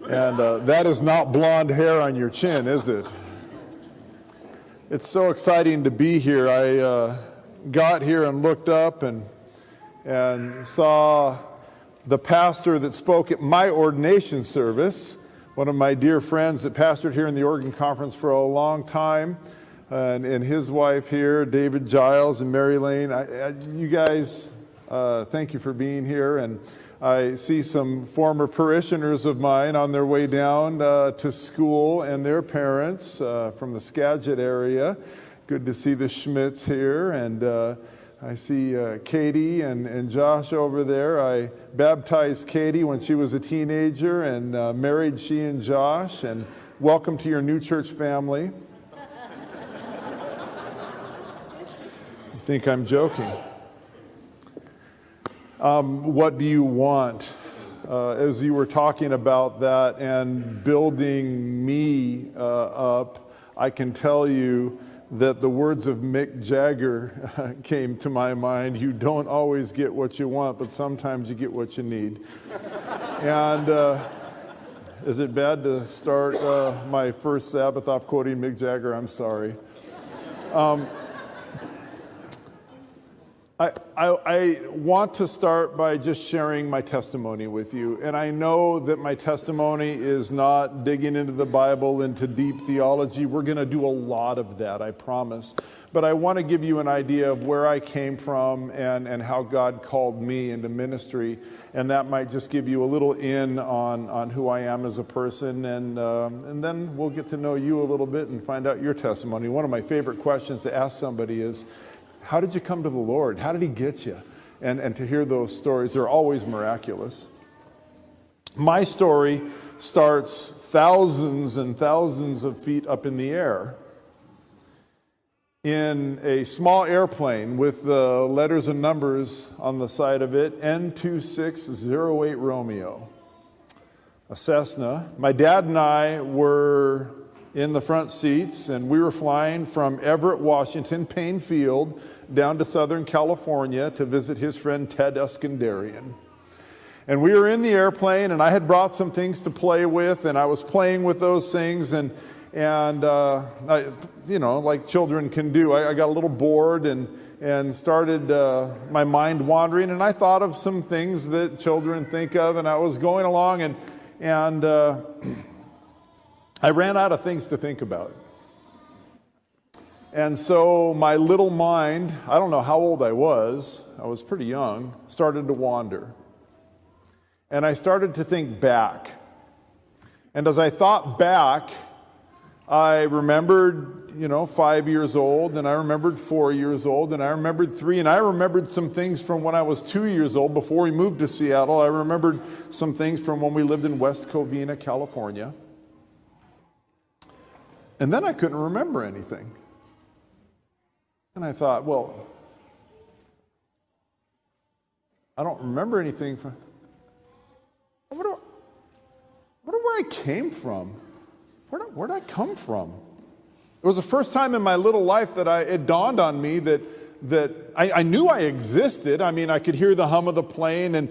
And that is not blonde hair on your chin, is it? It's so exciting to be here. I got here and looked up and saw the pastor that spoke at my ordination service, one of my dear friends that pastored here in the Oregon Conference for a long time, and his wife here, David Giles and Mary Lane. You guys, thank you for being here. And I see some former parishioners of mine on their way down to school and their parents from the Skagit area. Good to see the Schmidts here. And I see Katie and Josh over there. I baptized Katie when she was a teenager and married she and Josh. And welcome to your new church family. You think I'm joking? What do you want? As you were talking about that and building me up, I can tell you that the words of Mick Jagger came to my mind. You don't always get what you want, but sometimes you get what you need. And is it bad to start my first Sabbath off quoting Mick Jagger? I'm sorry. I want to start by just sharing my testimony with you. And I know that my testimony is not digging into the Bible, into deep theology. We're going to do a lot of that, I promise. But I want to give you an idea of where I came from and how God called me into ministry. And that might just give you a little in on who I am as a person. And then we'll get to know you a little bit and find out your testimony. One of my favorite questions to ask somebody is, how did you come to the Lord? How did he get you? And to hear those stories, they're always miraculous. My story starts thousands and thousands of feet up in the air in a small airplane with the letters and numbers on the side of it, N2608 Romeo, a Cessna. My dad and I were in the front seats, and we were flying from Everett, Washington, Payne Field, down to Southern California to visit his friend Ted Eskandarian. And we were in the airplane, and I had brought some things to play with, and I was playing with those things, and I, you know, like children can do, I got a little bored and started my mind wandering, and I thought of some things that children think of, and I was going along, and I ran out of things to think about. And so my little mind, I don't know how old I was pretty young, started to wander. And I started to think back. And as I thought back, I remembered, 5 years old, and I remembered 4 years old, and I remembered 3, and I remembered some things from when I was 2 years old before we moved to Seattle. I remembered some things from when we lived in West Covina, California. And then I couldn't remember anything. And I thought, well, I don't remember anything from, I wonder where I came from. Where did I come from? It was the first time in my little life that it dawned on me that I knew I existed. I mean, I could hear the hum of the plane and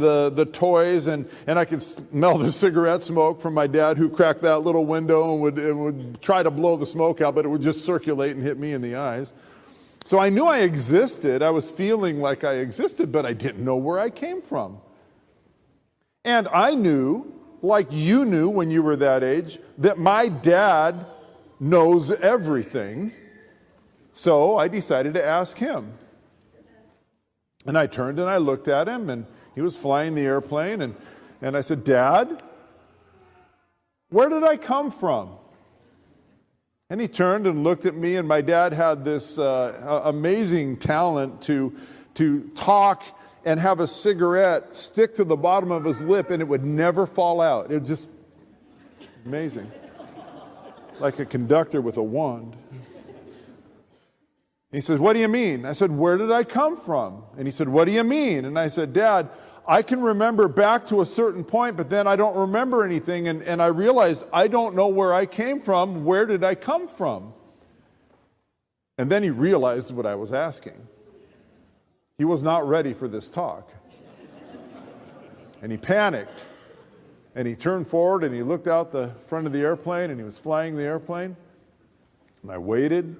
the toys, and I could smell the cigarette smoke from my dad, who cracked that little window and would try to blow the smoke out, but it would just circulate and hit me in the eyes. So I knew I existed. I was feeling like I existed, but I didn't know where I came from. And I knew, like you knew when you were that age, that my dad knows everything. So I decided to ask him. And I turned and I looked at him, and he was flying the airplane, and I said, Dad, where did I come from? And he turned and looked at me, and my dad had this amazing talent to talk and have a cigarette stick to the bottom of his lip, and it would never fall out. It was just amazing. Like a conductor with a wand. He said, what do you mean? I said, where did I come from? And he said, what do you mean? And I said, Dad, I can remember back to a certain point, but then I don't remember anything. And I realized I don't know where I came from. Where did I come from? And then he realized what I was asking. He was not ready for this talk. And he panicked. And he turned forward and he looked out the front of the airplane and he was flying the airplane. And I waited.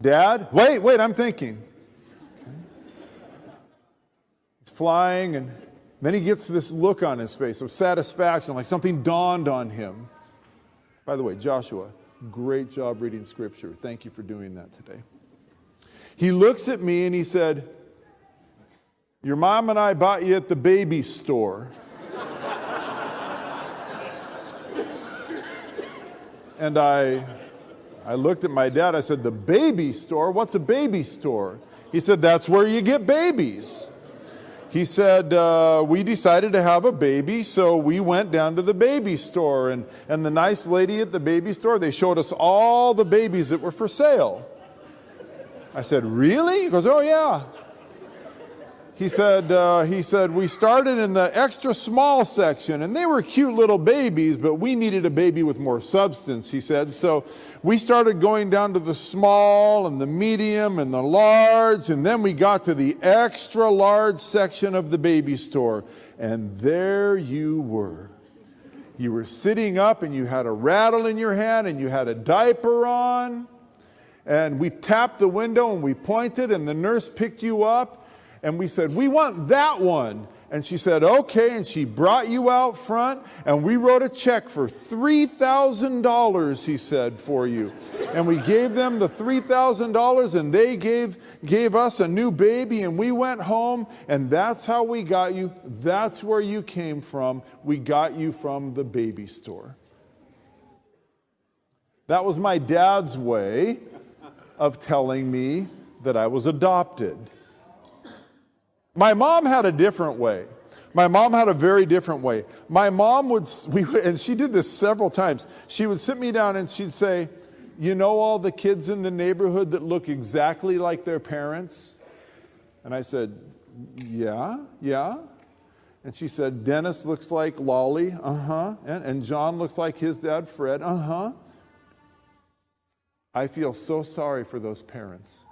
Dad, wait, I'm thinking. He's flying, and then he gets this look on his face of satisfaction, like something dawned on him. By the way, Joshua, great job reading Scripture. Thank you for doing that today. He looks at me and he said, your mom and I bought you at the baby store. And I looked at my dad. I said, the baby store? What's a baby store? He said, that's where you get babies. He said, we decided to have a baby, so we went down to the baby store. And the nice lady at the baby store, they showed us all the babies that were for sale. I said, really? He goes, oh, yeah. He said, we started in the extra small section, and they were cute little babies, but we needed a baby with more substance, he said. So we started going down to the small and the medium and the large, and then we got to the extra large section of the baby store. And there you were. You were sitting up, and you had a rattle in your hand, and you had a diaper on. And we tapped the window, and we pointed, and the nurse picked you up. And we said, we want that one. And she said, okay. And she brought you out front, and we wrote a check for $3,000, he said, for you. And we gave them the $3,000, and they gave us a new baby, and we went home, and that's how we got you. That's where you came from. We got you from the baby store. That was my dad's way of telling me that I was adopted. My mom had a different way. My mom had a very different way. My mom and she did this several times. She would sit me down and she'd say, you know all the kids in the neighborhood that look exactly like their parents? And I said, yeah. And she said, Dennis looks like Lolly, and John looks like his dad, Fred, I feel so sorry for those parents.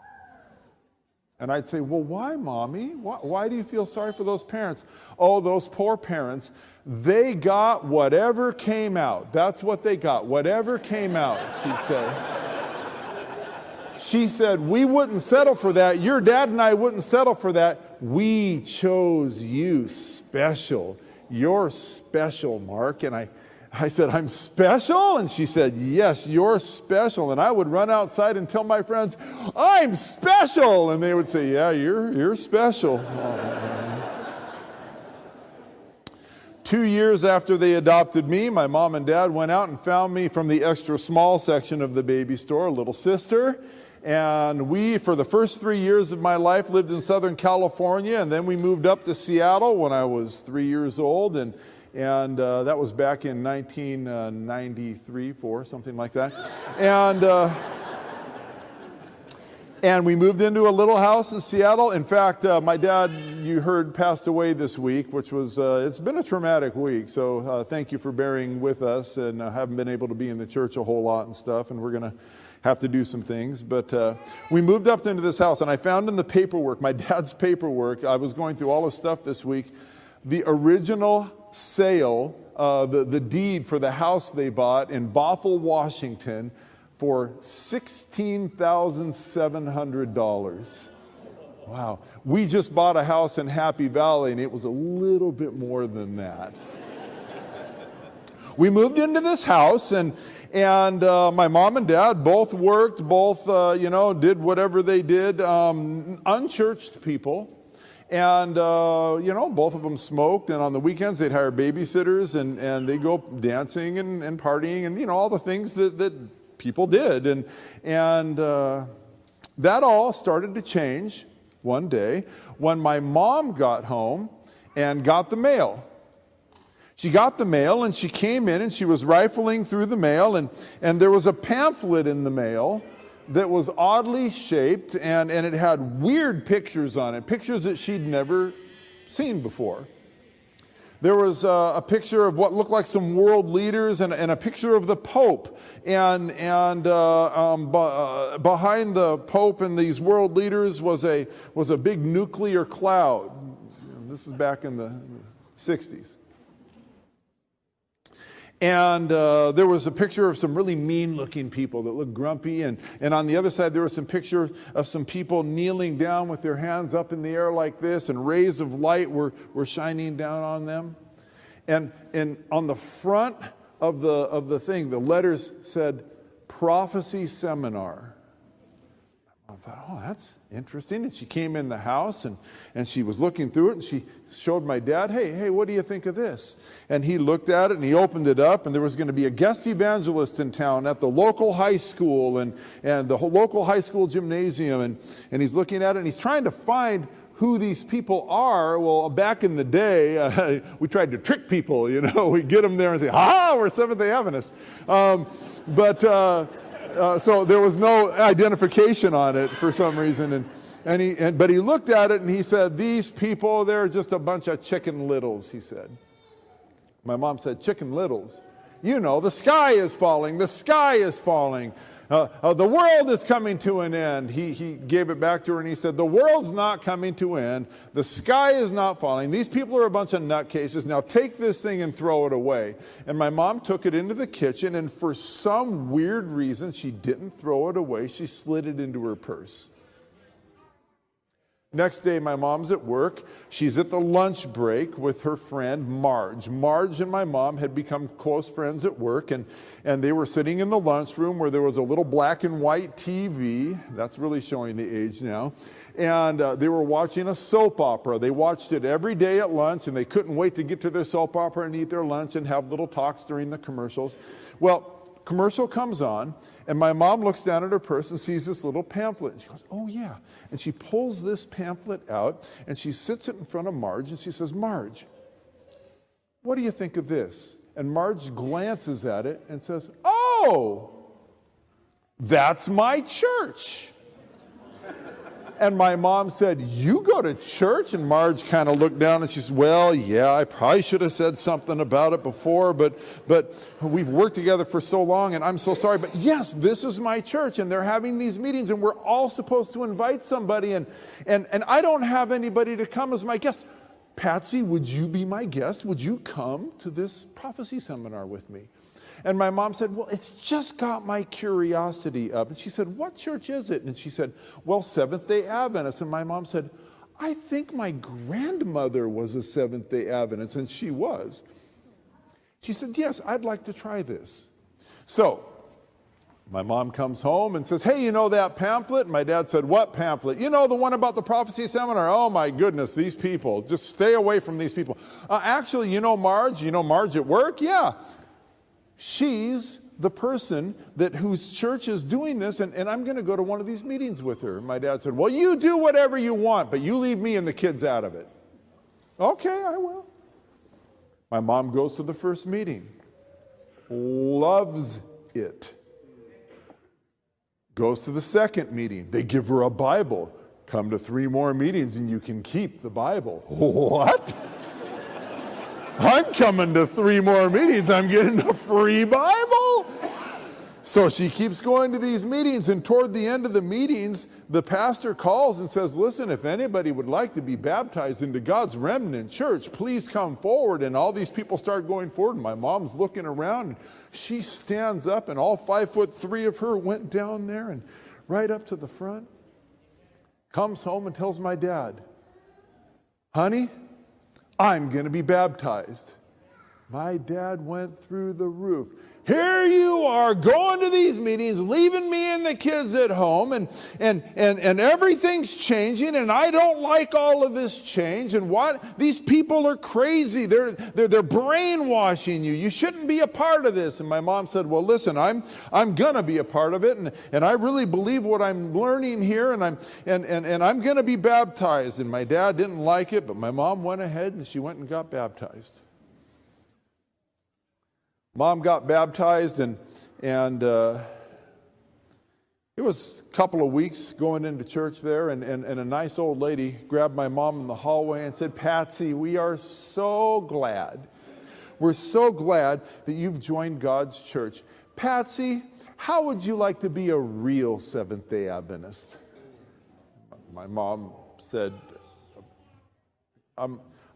And I'd say, well, why, Mommy? Why do you feel sorry for those parents? Oh, those poor parents, they got whatever came out. That's what they got, whatever came out, she'd say. She said, we wouldn't settle for that. Your dad and I wouldn't settle for that. We chose you special. You're special, Mark. And I said, I'm special? And she said, yes, you're special. And I would run outside and tell my friends, I'm special. And they would say, yeah, you're special. 2 years after they adopted me, my mom and dad went out and found me from the extra small section of the baby store, a little sister. And we, for the first 3 years of my life, lived in Southern California. And then we moved up to Seattle when I was 3 years old. And that was back in 1993, 4, something like that. And we moved into a little house in Seattle. In fact, my dad, you heard, passed away this week, which was, it's been a traumatic week. So thank you for bearing with us, and haven't been able to be in the church a whole lot and stuff, and we're going to have to do some things. But we moved up into this house, and I found in the paperwork, my dad's paperwork, I was going through all his stuff this week, the original sale, the deed for the house they bought in Bothell, Washington for $16,700. Wow. We just bought a house in Happy Valley and it was a little bit more than that. We moved into this house and my mom and dad both worked, did whatever they did, unchurched people. And, both of them smoked, and on the weekends they'd hire babysitters, and they'd go dancing and partying and, all the things that people did. And that all started to change one day when my mom got home and got the mail. She got the mail, and she came in, and she was rifling through the mail, and there was a pamphlet in the mail that was oddly shaped, and it had weird pictures on it, pictures that she'd never seen before. There was a picture of what looked like some world leaders and a picture of the Pope. And behind the Pope and these world leaders was a big nuclear cloud. This is back in the 60s. And there was a picture of some really mean-looking people that looked grumpy. And on the other side, there was some picture of some people kneeling down with their hands up in the air like this, and rays of light were shining down on them. And on the front of the thing, the letters said, Prophecy Seminar. I thought, oh, that's interesting. And she came in the house and she was looking through it, and she showed my dad, hey, what do you think of this? And he looked at it and he opened it up, and there was going to be a guest evangelist in town at the local high school and the whole local high school gymnasium. And he's looking at it and he's trying to find who these people are. Well, back in the day, we tried to trick people, We'd get them there and say, we're Seventh-day Adventists. So there was no identification on it for some reason. But he looked at it and he said, these people, they're just a bunch of chicken littles, he said. My mom said, chicken littles? The sky is falling. The sky is falling. The world is coming to an end. He gave it back to her and he said, the world's not coming to an end. The sky is not falling. These people are a bunch of nutcases. Now take this thing and throw it away. And my mom took it into the kitchen, and for some weird reason, she didn't throw it away. She slid it into her purse. Next day, my mom's at work. She's at the lunch break with her friend Marge. Marge and my mom had become close friends at work, and they were sitting in the lunchroom where there was a little black and white TV. That's really showing the age now. And they were watching a soap opera. They watched it every day at lunch, and they couldn't wait to get to their soap opera and eat their lunch and have little talks during the commercials. Well, commercial comes on, and my mom looks down at her purse and sees this little pamphlet. And she goes, oh, yeah. And she pulls this pamphlet out, and she sits it in front of Marge, and she says, Marge, what do you think of this? And Marge glances at it and says, oh, that's my church. And my mom said, you go to church? And Marge kind of looked down and she said, well, yeah, I probably should have said something about it before, but we've worked together for so long and I'm so sorry. But yes, this is my church and they're having these meetings and we're all supposed to invite somebody and I don't have anybody to come as my guest. Patsy, would you be my guest? Would you come to this prophecy seminar with me? And my mom said, well, it's just got my curiosity up. And she said, what church is it? And she said, well, Seventh-day Adventist. And my mom said, I think my grandmother was a Seventh-day Adventist. And she was. She said, yes, I'd like to try this. So my mom comes home and says, hey, you know that pamphlet? And my dad said, what pamphlet? You know, the one about the prophecy seminar? Oh, my goodness, these people. Just stay away from these people. Actually, you know Marge? You know Marge at work? Yeah. She's the person whose church is doing this, and I'm going to go to one of these meetings with her. And my dad said, well, you do whatever you want, but you leave me and the kids out of it. Okay, I will. My mom goes to the first meeting. Loves it. Goes to the second meeting. They give her a Bible. Come to 3 more meetings and you can keep the Bible. What? I'm coming to 3 more meetings. I'm getting a free Bible. So she keeps going to these meetings, and toward the end of the meetings, the pastor calls and says, listen, if anybody would like to be baptized into God's remnant church, please come forward. And all these people start going forward. And my mom's looking around, and she stands up, and all 5'3" of her went down there and right up to the front. Comes home and tells my dad, honey, I'm going to be baptized. My dad went through the roof. Here you are going to these meetings, leaving me and the kids at home, and everything's changing, and I don't like all of this change. And what? These people are crazy. They're brainwashing you. You shouldn't be a part of this. And my mom said, well, listen, I'm going to be a part of it, and I really believe what I'm learning here, and I'm going to be baptized. And my dad didn't like it, but my mom went ahead and she went and got baptized. Mom got baptized, and it was a couple of weeks going into church there, and a nice old lady grabbed my mom in the hallway and said, Patsy, we are so glad. We're so glad that you've joined God's church. Patsy, how would you like to be a real Seventh-day Adventist? My mom said,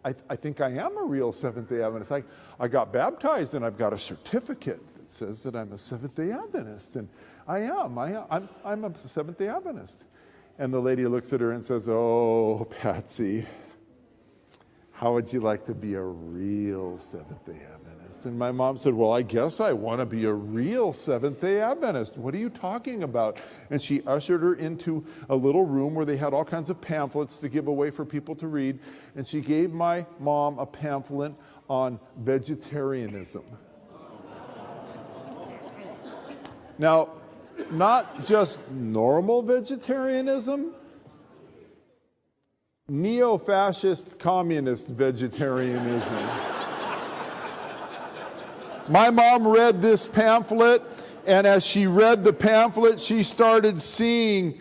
I think I am a real Seventh-day Adventist. I got baptized, and I've got a certificate that says that I'm a Seventh-day Adventist, and I'm a Seventh-day Adventist. And the lady looks at her and says, oh, Patsy, how would you like to be a real Seventh-day Adventist? And my mom said, well, I guess I want to be a real Seventh-day Adventist. What are you talking about? And she ushered her into a little room where they had all kinds of pamphlets to give away for people to read. And she gave my mom a pamphlet on vegetarianism. Now, not just normal vegetarianism, neo-fascist communist vegetarianism. My mom read this pamphlet, and as she read the pamphlet, she started seeing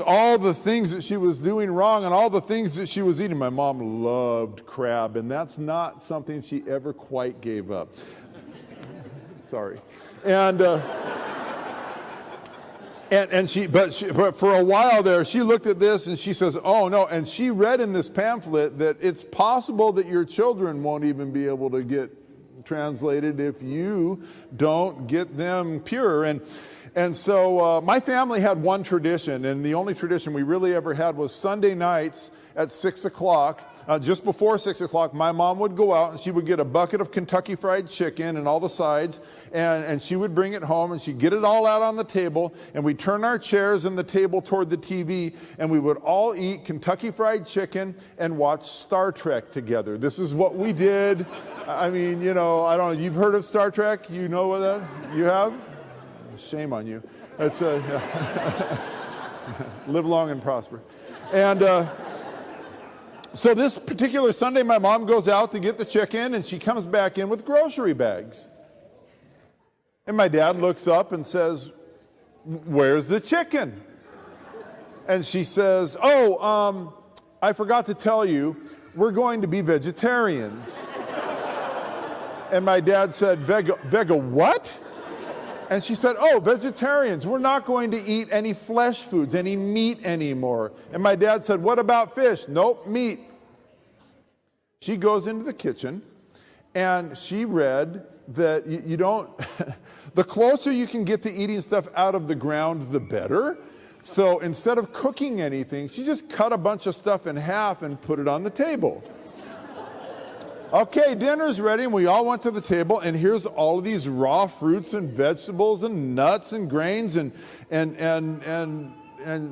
all the things that she was doing wrong and all the things that she was eating. My mom loved crab, and that's not something she ever quite gave up. Sorry. But for a while there, she looked at this and she says, oh no, and she read in this pamphlet that it's possible that your children won't even be able to get translated if you don't get them pure. And so my family had one tradition, and the only tradition we really ever had was Sunday nights at 6 o'clock. Just before 6 o'clock, my mom would go out and she would get a bucket of Kentucky Fried Chicken and all the sides, and she would bring it home and she'd get it all out on the table, and we'd turn our chairs and the table toward the TV, and we would all eat Kentucky Fried Chicken and watch Star Trek together. This is what we did. I mean, you know, I don't know, you've heard of Star Trek? You know what that? You have? Shame on you. It's live long and prosper. And so this particular Sunday, my mom goes out to get the chicken, and she comes back in with grocery bags. And my dad looks up and says, where's the chicken? And she says, oh, I forgot to tell you, we're going to be vegetarians. And my dad said, Vega what? And she said, oh, vegetarians, we're not going to eat any flesh foods, any meat anymore. And my dad said, what about fish? Nope, meat. She goes into the kitchen and she read that you don't, the closer you can get to eating stuff out of the ground, the better. So instead of cooking anything, she just cut a bunch of stuff in half and put it on the table. Okay, dinner's ready, and we all went to the table, and here's all of these raw fruits and vegetables and nuts and grains, and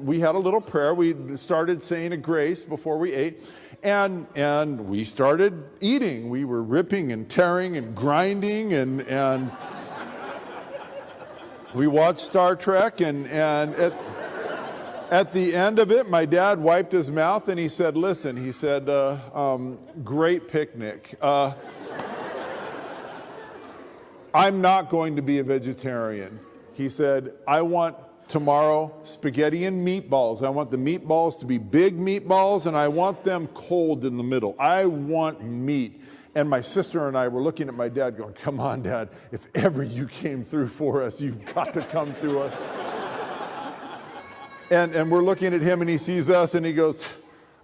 we had a little prayer. We started saying a grace before we ate, and we started eating. We were ripping and tearing and grinding, and we watched Star Trek, and at the end of it, my dad wiped his mouth and he said, listen, he said, great picnic. I'm not going to be a vegetarian. He said, I want tomorrow spaghetti and meatballs. I want the meatballs to be big meatballs, and I want them cold in the middle. I want meat. And my sister and I were looking at my dad going, come on, Dad, if ever you came through for us, you've got to come through us. And we're looking at him, and he sees us, and he goes,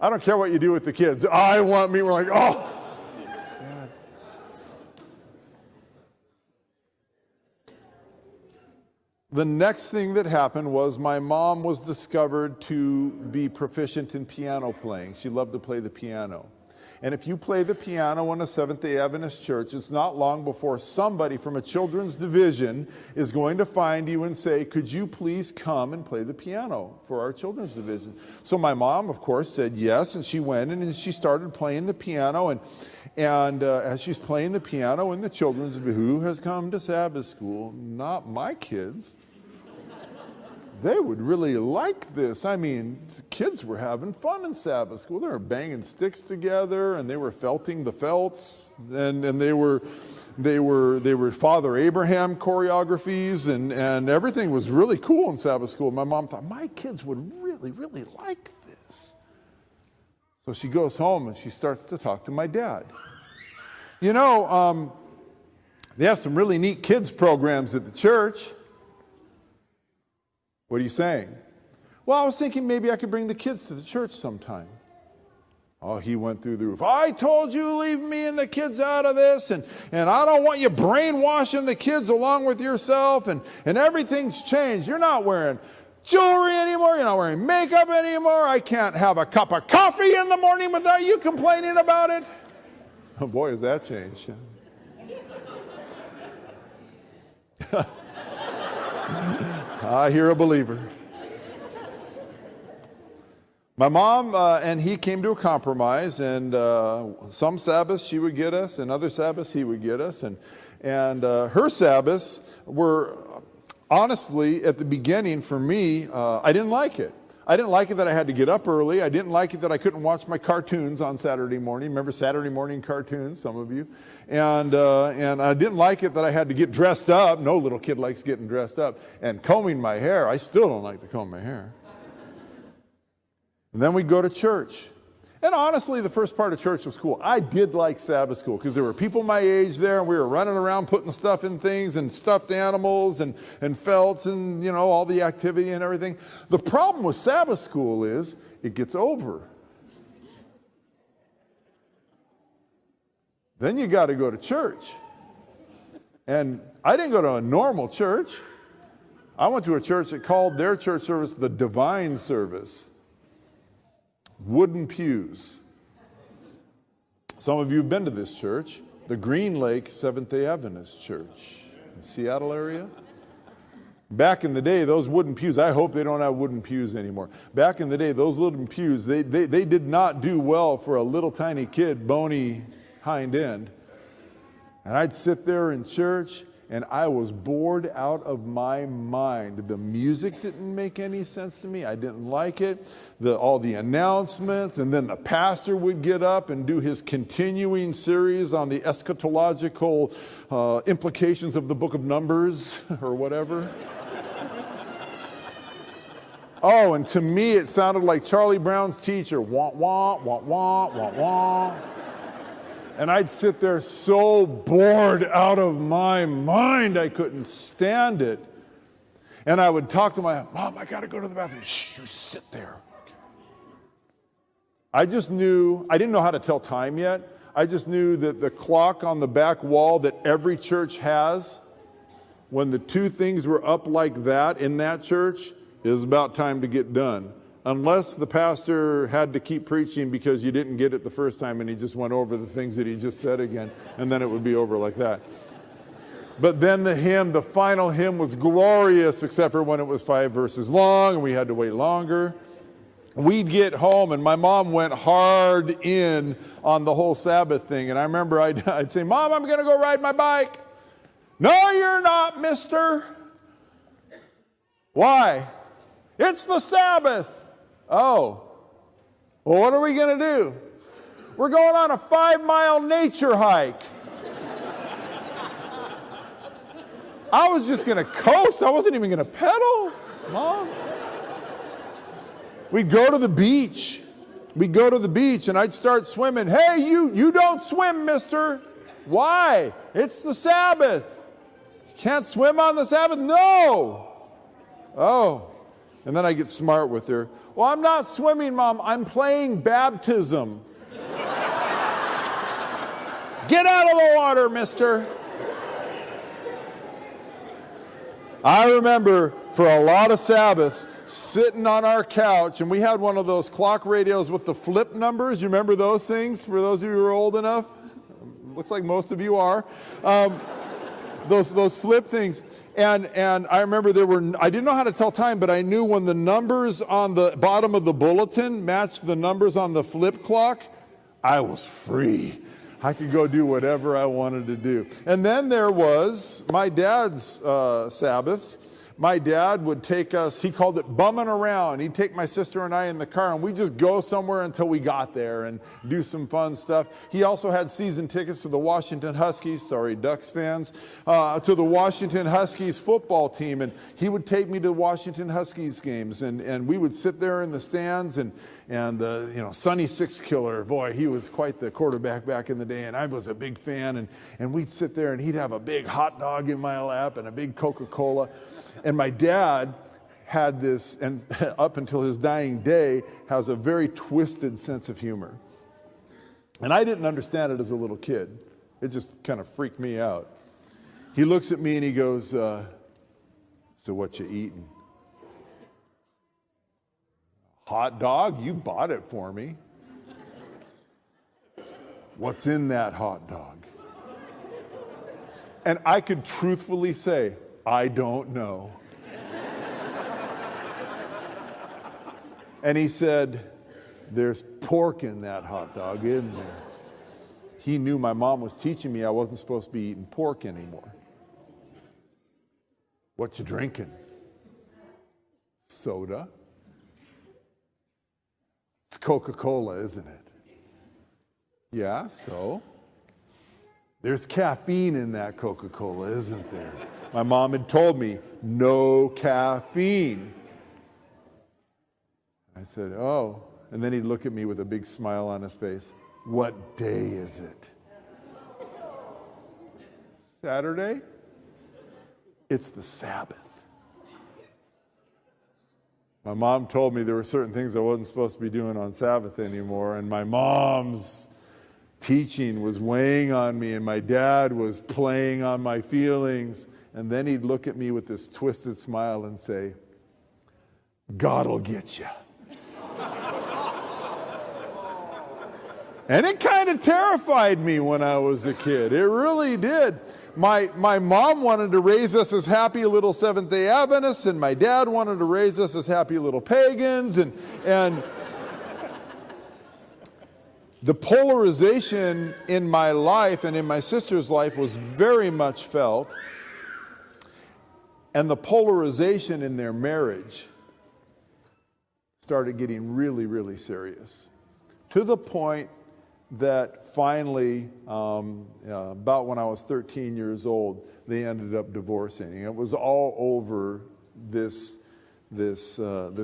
I don't care what you do with the kids. I want meat. We're like, oh. God. The next thing that happened was my mom was discovered to be proficient in piano playing. She loved to play the piano. And if you play the piano in a Seventh-day Adventist church, it's not long before somebody from a children's division is going to find you and say, could you please come and play the piano for our children's division? So my mom, of course, said yes, and she went in and she started playing the piano. And as she's playing the piano in the children's, who has come to Sabbath school? Not my kids. They would really like this. I mean, kids were having fun in Sabbath school. They were banging sticks together, and they were felting the felts, and they were Father Abraham choreographies, and everything was really cool in Sabbath school. My mom thought, my kids would really, really like this. So she goes home and she starts to talk to my dad. You know, they have some really neat kids programs at the church. What are you saying? Well, I was thinking maybe I could bring the kids to the church sometime. Oh, he went through the roof. I told you leave me and the kids out of this, and I don't want you brainwashing the kids along with yourself, and everything's changed. You're not wearing jewelry anymore. You're not wearing makeup anymore. I can't have a cup of coffee in the morning without you complaining about it. Oh, boy, has that changed. I hear a believer. My mom and he came to a compromise, and some Sabbaths she would get us, and other Sabbaths he would get us. And her Sabbaths were, honestly, at the beginning for me, I didn't like it. I didn't like it that I had to get up early. I didn't like it that I couldn't watch my cartoons on Saturday morning. Remember Saturday morning cartoons, some of you? And I didn't like it that I had to get dressed up. No little kid likes getting dressed up. And combing my hair. I still don't like to comb my hair. And then we'd go to church. And honestly, the first part of church was cool. I did like Sabbath school because there were people my age there, and we were running around putting stuff in things and stuffed animals and felts and, you know, all the activity and everything. The problem with Sabbath school is it gets over. Then you got to go to church. And I didn't go to a normal church. I went to a church that called their church service the Divine Service. Wooden pews. Some of you have been to this church, the Green Lake Seventh-day Adventist Church in the Seattle area. Back in the day, those wooden pews, I hope they don't have wooden pews anymore. Back in the day, those wooden pews, they did not do well for a little tiny kid, bony hind end. And I'd sit there in church, and I was bored out of my mind. The music didn't make any sense to me. I didn't like it. All the announcements, and then the pastor would get up and do his continuing series on the eschatological implications of the book of Numbers or whatever. Oh, and to me it sounded like Charlie Brown's teacher. Wah, wah, wah, wah, wah, wah. And I'd sit there so bored out of my mind, I couldn't stand it. And I would talk to my mom, I got to go to the bathroom. Shh, you sit there. Okay. I just knew, I didn't know how to tell time yet. I just knew that the clock on the back wall that every church has, when the two things were up like that in that church, it was about time to get done. Unless the pastor had to keep preaching because you didn't get it the first time and he just went over the things that he just said again, and then it would be over like that. But then the final hymn was glorious, except for when it was 5 verses long and we had to wait longer. We'd get home and my mom went hard in on the whole Sabbath thing. And I remember I'd say, Mom, I'm going to go ride my bike. No, you're not, mister. Why? It's the Sabbath. Oh, well, what are we going to do? We're going on a 5-mile nature hike. I was just going to coast. I wasn't even going to pedal, Mom. We'd go to the beach. We'd go to the beach, and I'd start swimming. Hey, you don't swim, mister. Why? It's the Sabbath. You can't swim on the Sabbath? No. Oh. And then I get smart with her. Well, I'm not swimming, Mom. I'm playing baptism. Get out of the water, mister. I remember for a lot of Sabbaths sitting on our couch, and we had one of those clock radios with the flip numbers. You remember those things, for those of you who are old enough? Looks like most of you are. Those flip things. And I remember I didn't know how to tell time, but I knew when the numbers on the bottom of the bulletin matched the numbers on the flip clock, I was free. I could go do whatever I wanted to do. And then there was my dad's Sabbaths. My dad would take us, he called it bumming around. He'd take my sister and I in the car, and we'd just go somewhere until we got there and do some fun stuff. He also had season tickets to the Washington Huskies, sorry, Ducks fans, to the Washington Huskies football team. And he would take me to Washington Huskies games, and we would sit there in the stands, and Sonny Six Killer, boy, he was quite the quarterback back in the day, and I was a big fan. And we'd sit there, and he'd have a big hot dog in my lap and a big Coca-Cola. And my dad had this, and up until his dying day, has a very twisted sense of humor. And I didn't understand it as a little kid. It just kind of freaked me out. He looks at me and he goes, so what you eating? Hot dog? You bought it for me. What's in that hot dog? And I could truthfully say, I don't know. And he said, there's pork in that hot dog, isn't there? He knew my mom was teaching me I wasn't supposed to be eating pork anymore. What you drinking? Soda. It's Coca-Cola, isn't it? Yeah, so? There's caffeine in that Coca-Cola, isn't there? My mom had told me, no caffeine. I said, oh. And then he'd look at me with a big smile on his face. What day is it? Saturday? It's the Sabbath. My mom told me there were certain things I wasn't supposed to be doing on Sabbath anymore, and my mom's teaching was weighing on me, and my dad was playing on my feelings. And then he'd look at me with this twisted smile and say, God'll get you. And it kind of terrified me when I was a kid. It really did. My mom wanted to raise us as happy little Seventh-day Adventists, and my dad wanted to raise us as happy little pagans. And the polarization in my life and in my sister's life was very much felt. And the polarization in their marriage started getting really, really serious. To the point that finally, about when I was 13 years old, they ended up divorcing. It was all over this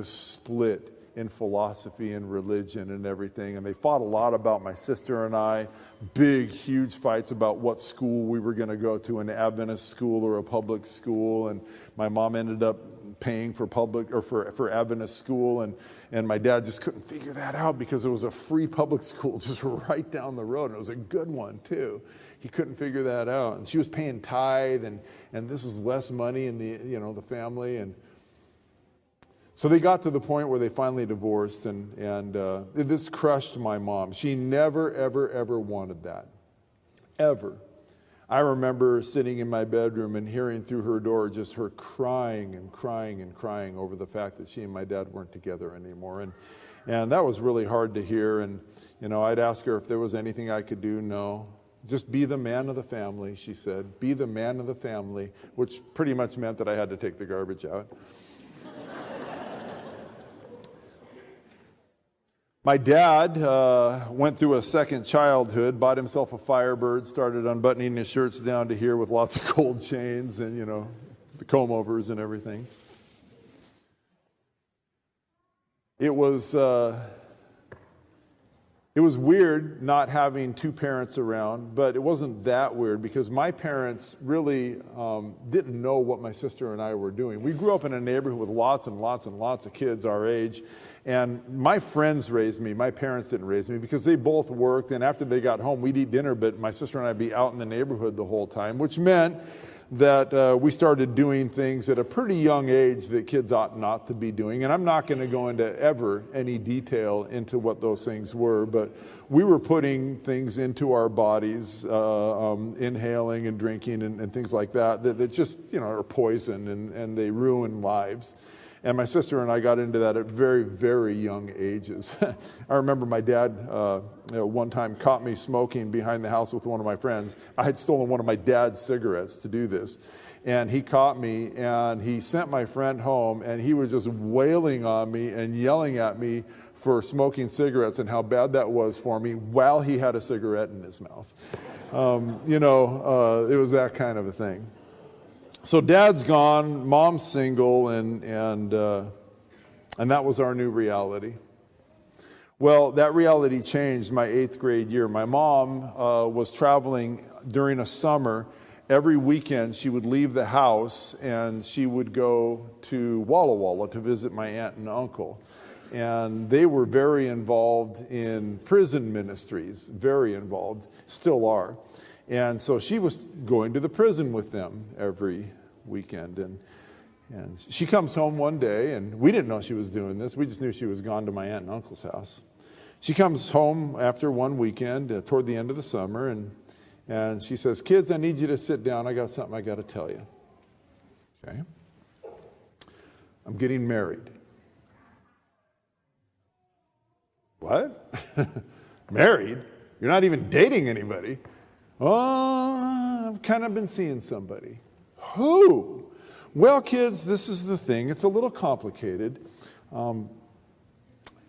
split in philosophy and religion and everything. And they fought a lot about my sister and I, big, huge fights about what school we were going to go to, an Adventist school or a public school. And my mom ended up paying for public or for Adventist school, and my dad just couldn't figure that out because it was a free public school just right down the road, and it was a good one too. He couldn't figure that out, and she was paying tithe, and this is less money in the family, and so they got to the point where they finally divorced, and this crushed my mom. She never ever wanted that, ever. I remember sitting in my bedroom and hearing through her door just her crying and crying and crying over the fact that she and my dad weren't together anymore. And that was really hard to hear. And, I'd ask her if there was anything I could do. No. Just be the man of the family, she said. Be the man of the family, which pretty much meant that I had to take the garbage out. My dad went through a second childhood, bought himself a Firebird, started unbuttoning his shirts down to here with lots of gold chains and, the comb-overs and everything. It was weird not having two parents around, but it wasn't that weird because my parents really didn't know what my sister and I were doing. We grew up in a neighborhood with lots and lots and lots of kids our age. And my friends raised me. My parents didn't raise me because they both worked. And after they got home, we'd eat dinner, but my sister and I'd be out in the neighborhood the whole time, which meant that we started doing things at a pretty young age that kids ought not to be doing. And I'm not going to go into any detail into what those things were, but we were putting things into our bodies, inhaling and drinking and things like that just, are poison and they ruin lives. And my sister and I got into that at very, very young ages. I remember my dad one time caught me smoking behind the house with one of my friends. I had stolen one of my dad's cigarettes to do this. And he caught me, and he sent my friend home, and he was just wailing on me and yelling at me for smoking cigarettes and how bad that was for me while he had a cigarette in his mouth. It was that kind of a thing. So dad's gone, mom's single, and that was our new reality. Well, that reality changed my 8th grade year. My mom was traveling during a summer. Every weekend she would leave the house and she would go to Walla Walla to visit my aunt and uncle. and they were very involved in prison ministries, very involved, still are. And so she was going to the prison with them every weekend. And she comes home one day, and we didn't know she was doing this. We just knew she was gone to my aunt and uncle's house. She comes home after one weekend, toward the end of the summer, and she says, "Kids, I need you to sit down. I got something I got to tell you." Okay. "I'm getting married." "What? Married? You're not even dating anybody?" "Oh, I've kind of been seeing somebody." "Who?" "Well, kids, this is the thing. It's a little complicated.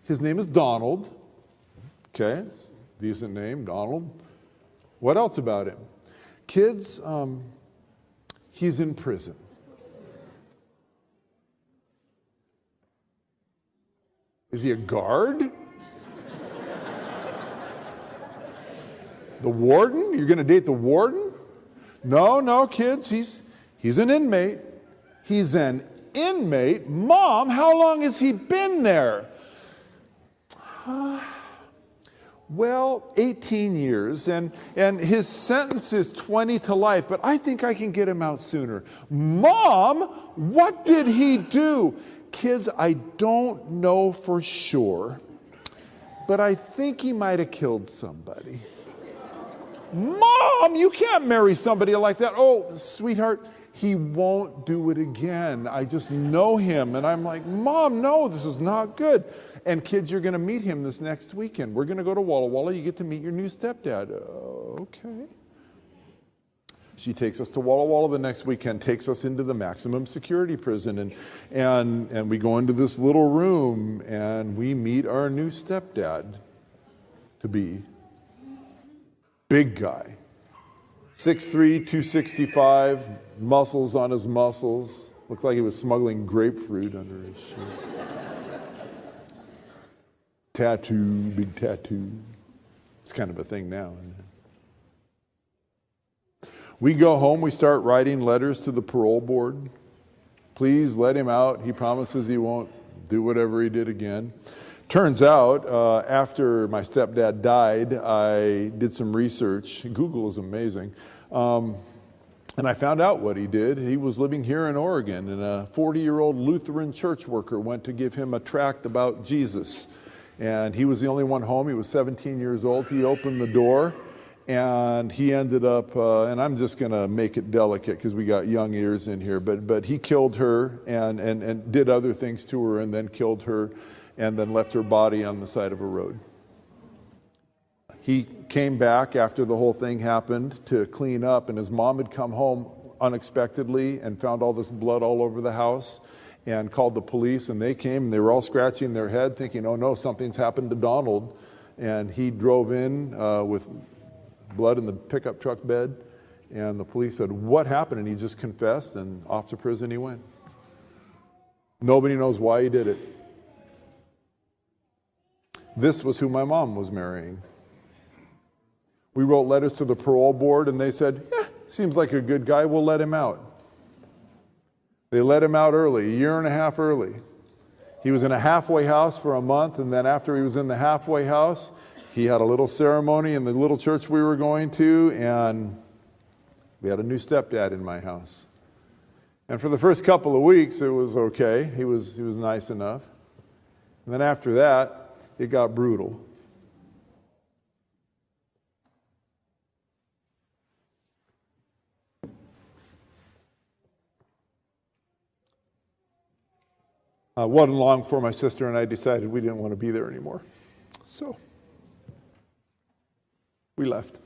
His name is Donald." Okay, it's a decent name, Donald. "What else about him?" "Kids, he's in prison." "Is he a guard?" "The warden? You're going to date the warden?" No, kids, he's an inmate." "He's an inmate? Mom, how long has he been there?" "Well, 18 years, and his sentence is 20 to life, but I think I can get him out sooner." "Mom, what did he do?" "Kids, I don't know for sure, but I think he might have killed somebody." "Mom, you can't marry somebody like that." "Oh, sweetheart, he won't do it again. I just know him." And I'm like, "Mom, no, this is not good." "And kids, you're going to meet him this next weekend. We're going to go to Walla Walla. You get to meet your new stepdad." Okay. She takes us to Walla Walla the next weekend, takes us into the maximum security prison, and we go into this little room, and we meet our new stepdad to be. Big guy. 6'3", 265, muscles on his muscles. Looked like he was smuggling grapefruit under his shirt. Tattoo, big tattoo. It's kind of a thing now, isn't it? We go home, we start writing letters to the parole board. Please let him out. He promises he won't do whatever he did again. Turns out, after my stepdad died, I did some research. Google is amazing. And I found out what he did. He was living here in Oregon, and a 40-year-old Lutheran church worker went to give him a tract about Jesus. And he was the only one home. He was 17 years old. He opened the door, and he ended up, and I'm just going to make it delicate because we got young ears in here, but he killed her and did other things to her and then killed her and then left her body on the side of a road. He came back after the whole thing happened to clean up, and his mom had come home unexpectedly and found all this blood all over the house and called the police, and they came, and they were all scratching their head thinking, "Oh no, something's happened to Donald." And he drove in with blood in the pickup truck bed, and the police said, "What happened?" And he just confessed, and off to prison he went. Nobody knows why he did it. This was who my mom was marrying. We wrote letters to the parole board, and they said, "Seems like a good guy, we'll let him out." They let him out early, a year and a half early. He was in a halfway house for a month, and then after he was in the halfway house, he had a little ceremony in the little church we were going to, and we had a new stepdad in my house. And for the first couple of weeks, it was okay. He was nice enough. And then after that, it got brutal. Wasn't long before my sister and I decided we didn't want to be there anymore. So we left.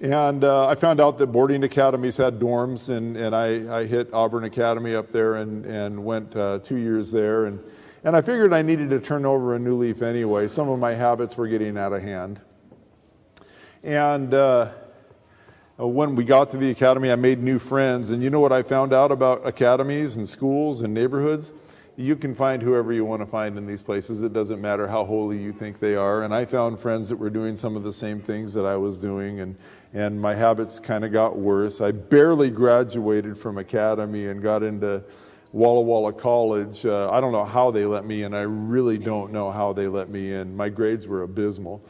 And I found out that boarding academies had dorms, and I hit Auburn Academy up there and went 2 years there. And I figured I needed to turn over a new leaf anyway. Some of my habits were getting out of hand. And when we got to the academy, I made new friends. And you know what I found out about academies and schools and neighborhoods? You can find whoever you want to find in these places. It doesn't matter how holy you think they are. And I found friends that were doing some of the same things that I was doing, and my habits kind of got worse. I barely graduated from academy and got into Walla Walla College. I don't know how they let me in. I really don't know how they let me in. My grades were abysmal.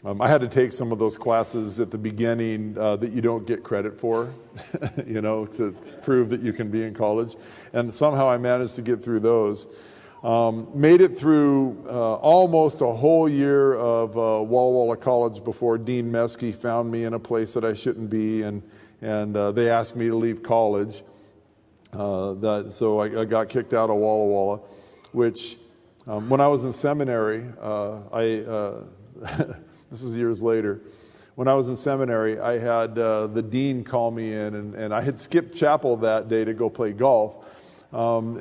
I had to take some of those classes at the beginning that you don't get credit for, to prove that you can be in college. And somehow I managed to get through those. Made it through almost a whole year of Walla Walla College before Dean Meskey found me in a place that I shouldn't be, and they asked me to leave college. So I got kicked out of Walla Walla, which when I was in seminary, this is years later. When I was in seminary, I had the dean call me in, and I had skipped chapel that day to go play golf. And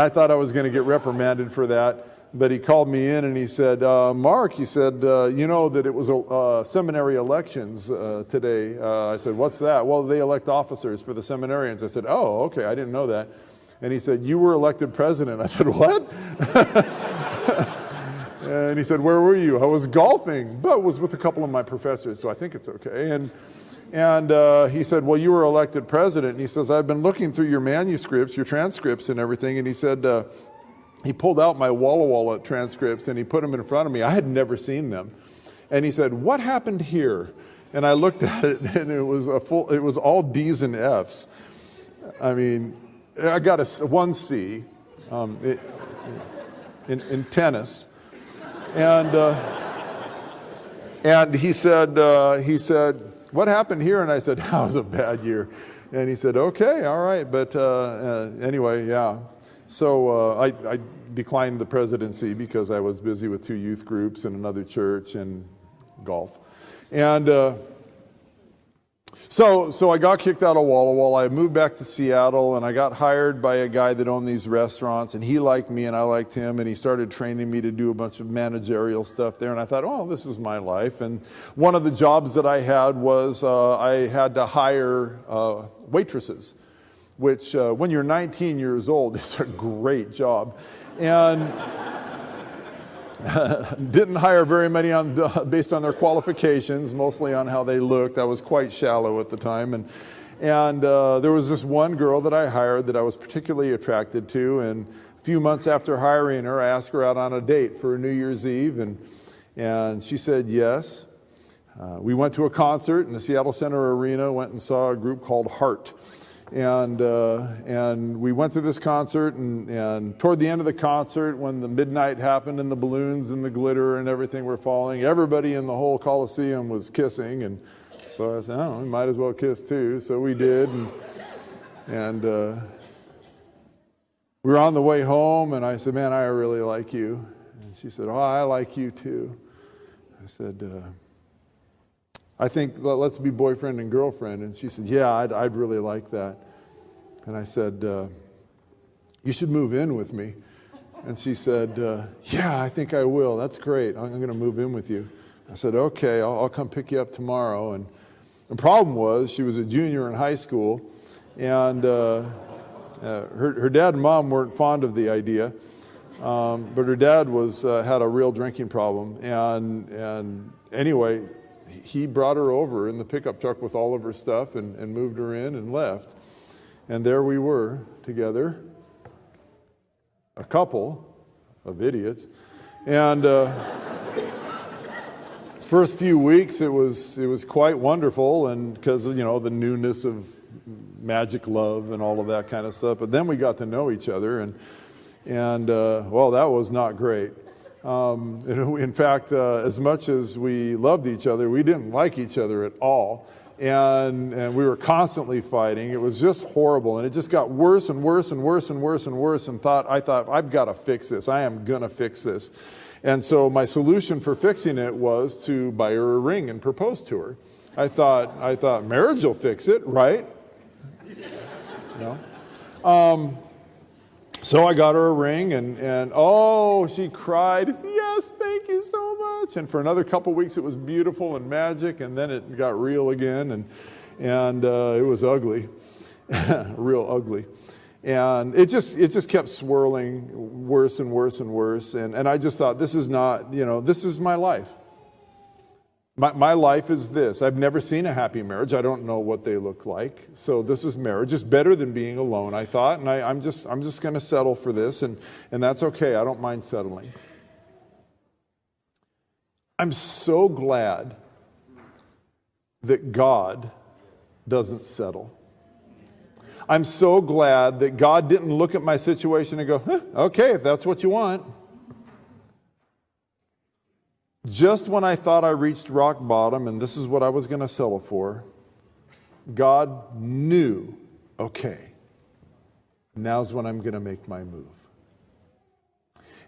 I thought I was going to get reprimanded for that. But he called me in and he said, Mark, he said, you know that it was seminary elections today. I said, what's that? Well, they elect officers for the seminarians. I said, oh, okay, I didn't know that. And he said, you were elected president. I said, what? And he said, where were you? I was golfing, but was with a couple of my professors, so I think it's okay. And he said, well, you were elected president. And he says, I've been looking through your manuscripts, your transcripts and everything. And he said, he pulled out my Walla Walla transcripts and he put them in front of me. I had never seen them. And he said, what happened here? And I looked at it and it was all D's and F's. I mean, I got a 1C in tennis. And he said, what happened here? And I said, that was a bad year. And he said, okay, all right. But anyway, yeah. So I declined the presidency because I was busy with 2 youth groups and another church and golf. And so I got kicked out of Walla Walla. I moved back to Seattle, and I got hired by a guy that owned these restaurants, and he liked me and I liked him, and he started training me to do a bunch of managerial stuff there. And I thought, oh, this is my life. And one of the jobs that I had was I had to hire waitresses, which when you're 19 years old is a great job. And didn't hire very many based on their qualifications, mostly on how they looked. I was quite shallow at the time. And there was this one girl that I hired that I was particularly attracted to. And a few months after hiring her, I asked her out on a date for New Year's Eve. And she said yes. We went to a concert in the Seattle Center Arena, went and saw a group called Heart. And we went to this concert, and toward the end of the concert, when the midnight happened and the balloons and the glitter and everything were falling, everybody in the whole Coliseum was kissing. And so I said, oh, we might as well kiss too. So we did. And we were on the way home, and I said, man, I really like you. And she said, oh, I like you too. I said, I think let's be boyfriend and girlfriend. And she said, yeah, I'd really like that. And I said, you should move in with me. And she said, yeah, I think I will. That's great. I'm going to move in with you. I said, okay, I'll come pick you up tomorrow. And the problem was she was a junior in high school, and her dad and mom weren't fond of the idea. But her dad had a real drinking problem. And anyway, he brought her over in the pickup truck with all of her stuff and moved her in and left. And there we were together, a couple of idiots. And first few weeks it was quite wonderful, and because the newness of magic love and all of that kind of stuff. But then we got to know each other, and well, that was not great. In fact, as much as we loved each other, we didn't like each other at all. And we were constantly fighting. It was just horrible. And it just got worse and worse and worse and worse and worse. And I thought, I've got to fix this. I am going to fix this. And so my solution for fixing it was to buy her a ring and propose to her. I thought marriage will fix it, right? No. So I got her a ring, and oh, she cried, yes, thank you so much. And for another couple weeks, it was beautiful and magic, and then it got real again, and it was ugly, real ugly. And it just kept swirling worse and worse and worse. And I just thought, this is not, this is my life. My life is this. I've never seen a happy marriage. I don't know what they look like. So this is marriage. It's better than being alone, I thought. And I'm just going to settle for this. And that's okay. I don't mind settling. I'm so glad that God doesn't settle. I'm so glad that God didn't look at my situation and go, okay, if that's what you want. Just when I thought I reached rock bottom and this is what I was going to settle for, God knew, okay, now's when I'm going to make my move.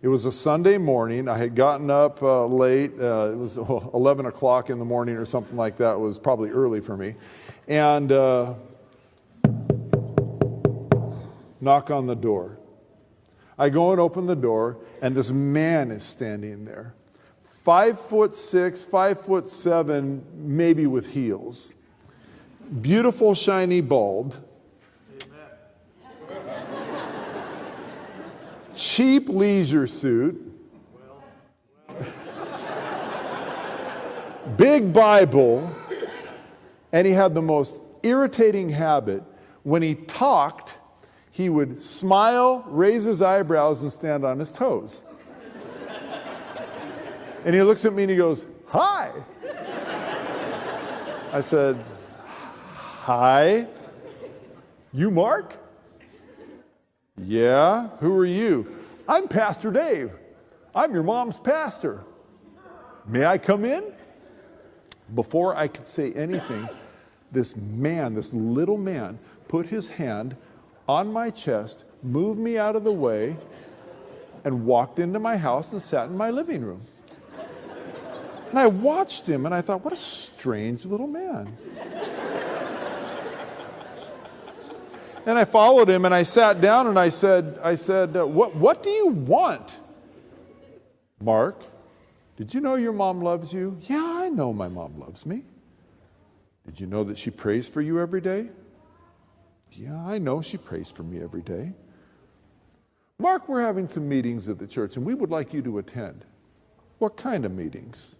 It was a Sunday morning. I had gotten up late. It was 11 o'clock in the morning or something like that. It was probably early for me. And knock on the door. I go and open the door, and this man is standing there. 5'6", 5'7", maybe with heels. Beautiful, shiny, bald. Cheap leisure suit. Big Bible. And he had the most irritating habit. When he talked, he would smile, raise his eyebrows, and stand on his toes. And he looks at me and he goes, "Hi." I said, "Hi. You Mark?" "Yeah, who are you?" "I'm Pastor Dave. I'm your mom's pastor. May I come in?" Before I could say anything, this little man, put his hand on my chest, moved me out of the way, and walked into my house and sat in my living room. And I watched him and I thought, what a strange little man. And I followed him and I sat down and I said, what do you want? "Mark, did you know your mom loves you?" "Yeah, I know my mom loves me." "Did you know that she prays for you every day?" "Yeah, I know she prays for me every day." "Mark, we're having some meetings at the church and we would like you to attend." "What kind of meetings?"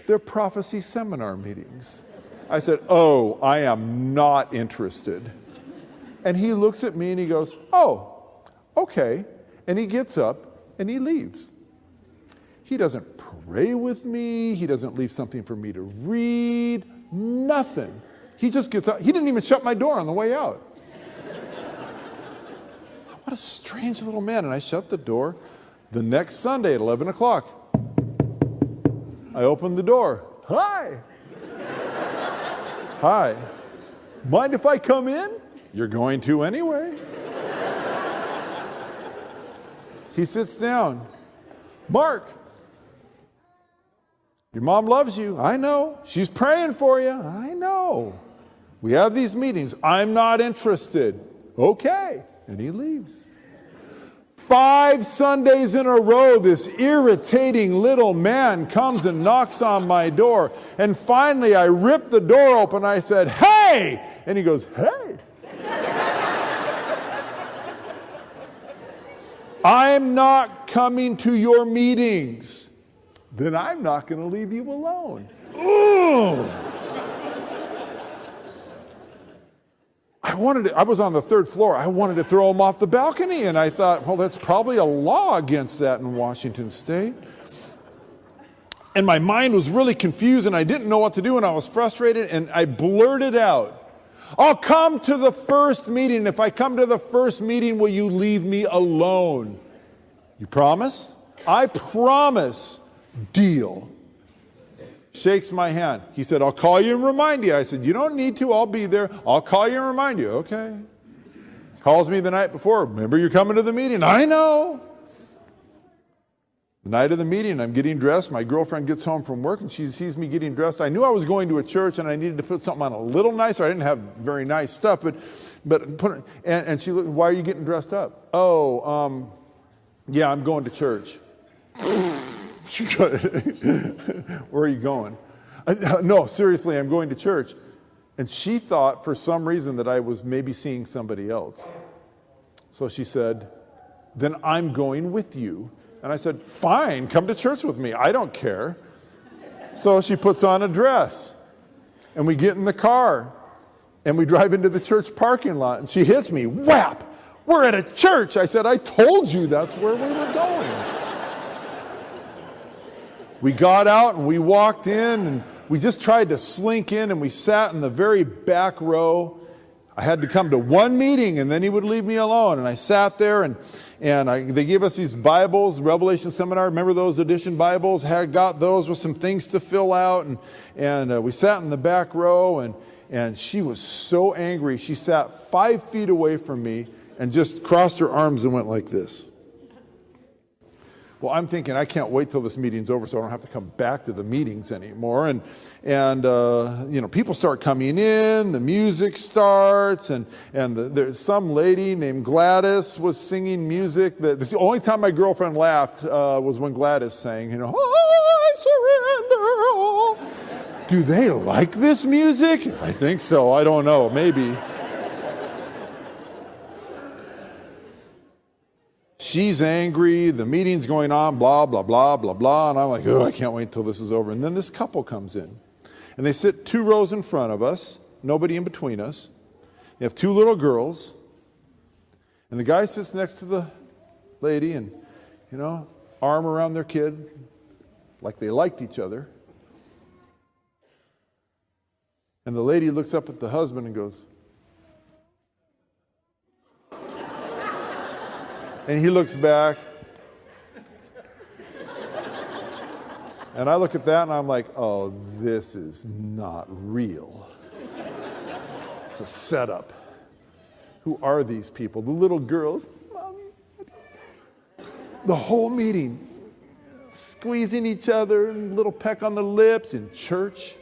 "They're prophecy seminar meetings." I said, "Oh, I am not interested." And he looks at me and he goes, "Oh, okay." And he gets up and he leaves. He doesn't pray with me. He doesn't leave something for me to read. Nothing. He just gets out. He didn't even shut my door on the way out. What a strange little man. And I shut the door. The next Sunday at 11 o'clock, I opened the door. "Hi." "Hi. Mind if I come in?" "You're going to anyway." He sits down. "Mark, your mom loves you." "I know. She's praying for you." "I know. We have these meetings." "I'm not interested." "Okay." And he leaves. 5 Sundays in a row, this irritating little man comes and knocks on my door. And finally, I ripped the door open. I said, "Hey!" And he goes, "Hey." "I'm not coming to your meetings." "Then I'm not going to leave you alone." Ooh. I was on the 3rd floor. I wanted to throw him off the balcony. And I thought, well, that's probably a law against that in Washington State. And my mind was really confused and I didn't know what to do and I was frustrated and I blurted out, "I'll come to the first meeting. If I come to the first meeting, will you leave me alone?" "You promise?" "I promise." "Deal." Shakes my hand. He said, "I'll call you and remind you." I said, "You don't need to. I'll be there. I'll call you and remind you." "Okay." Calls me the night before. "Remember, you're coming to the meeting." "I know." The night of the meeting, I'm getting dressed. My girlfriend gets home from work and she sees me getting dressed. I knew I was going to a church and I needed to put something on a little nicer. I didn't have very nice stuff, and she looked, "Why are you getting dressed up?" "Oh, yeah, I'm going to church." "Where are you going?" "No, seriously, I'm going to church." And she thought for some reason that I was maybe seeing somebody else. So she said, "Then I'm going with you." And I said, "Fine, come to church with me. I don't care." So she puts on a dress, and we get in the car, and we drive into the church parking lot, and she hits me, whap! We're at a church. I said, I told you that's where we were going. We got out and we walked in and we just tried to slink in and we sat in the very back row. I had to come to one meeting and then he would leave me alone. And I sat there and they gave us these Bibles, Revelation Seminar. Remember those edition Bibles? Had got those with some things to fill out. And we sat in the back row and she was so angry. She sat 5 feet away from me and just crossed her arms and went like this. Well, I'm thinking, I can't wait till this meeting's over so I don't have to come back to the meetings anymore. And people start coming in, the music starts, and there's some lady named Gladys was singing music. That's the only time my girlfriend laughed was when Gladys sang, I surrender all. Do they like this music? I think so. I don't know. Maybe. She's angry, the meeting's going on, blah, blah, blah, blah, blah. And I'm like, oh, I can't wait until this is over. And then this couple comes in. And they sit 2 rows in front of us, nobody in between us. They have 2 little girls. And the guy sits next to the lady and, arm around their kid, like they liked each other. And the lady looks up at the husband and goes, and he looks back. And I look at that and I'm like, oh, this is not real. It's a setup. Who are these people? The little girls. Mommy. The whole meeting, squeezing each other, and a little peck on the lips in church.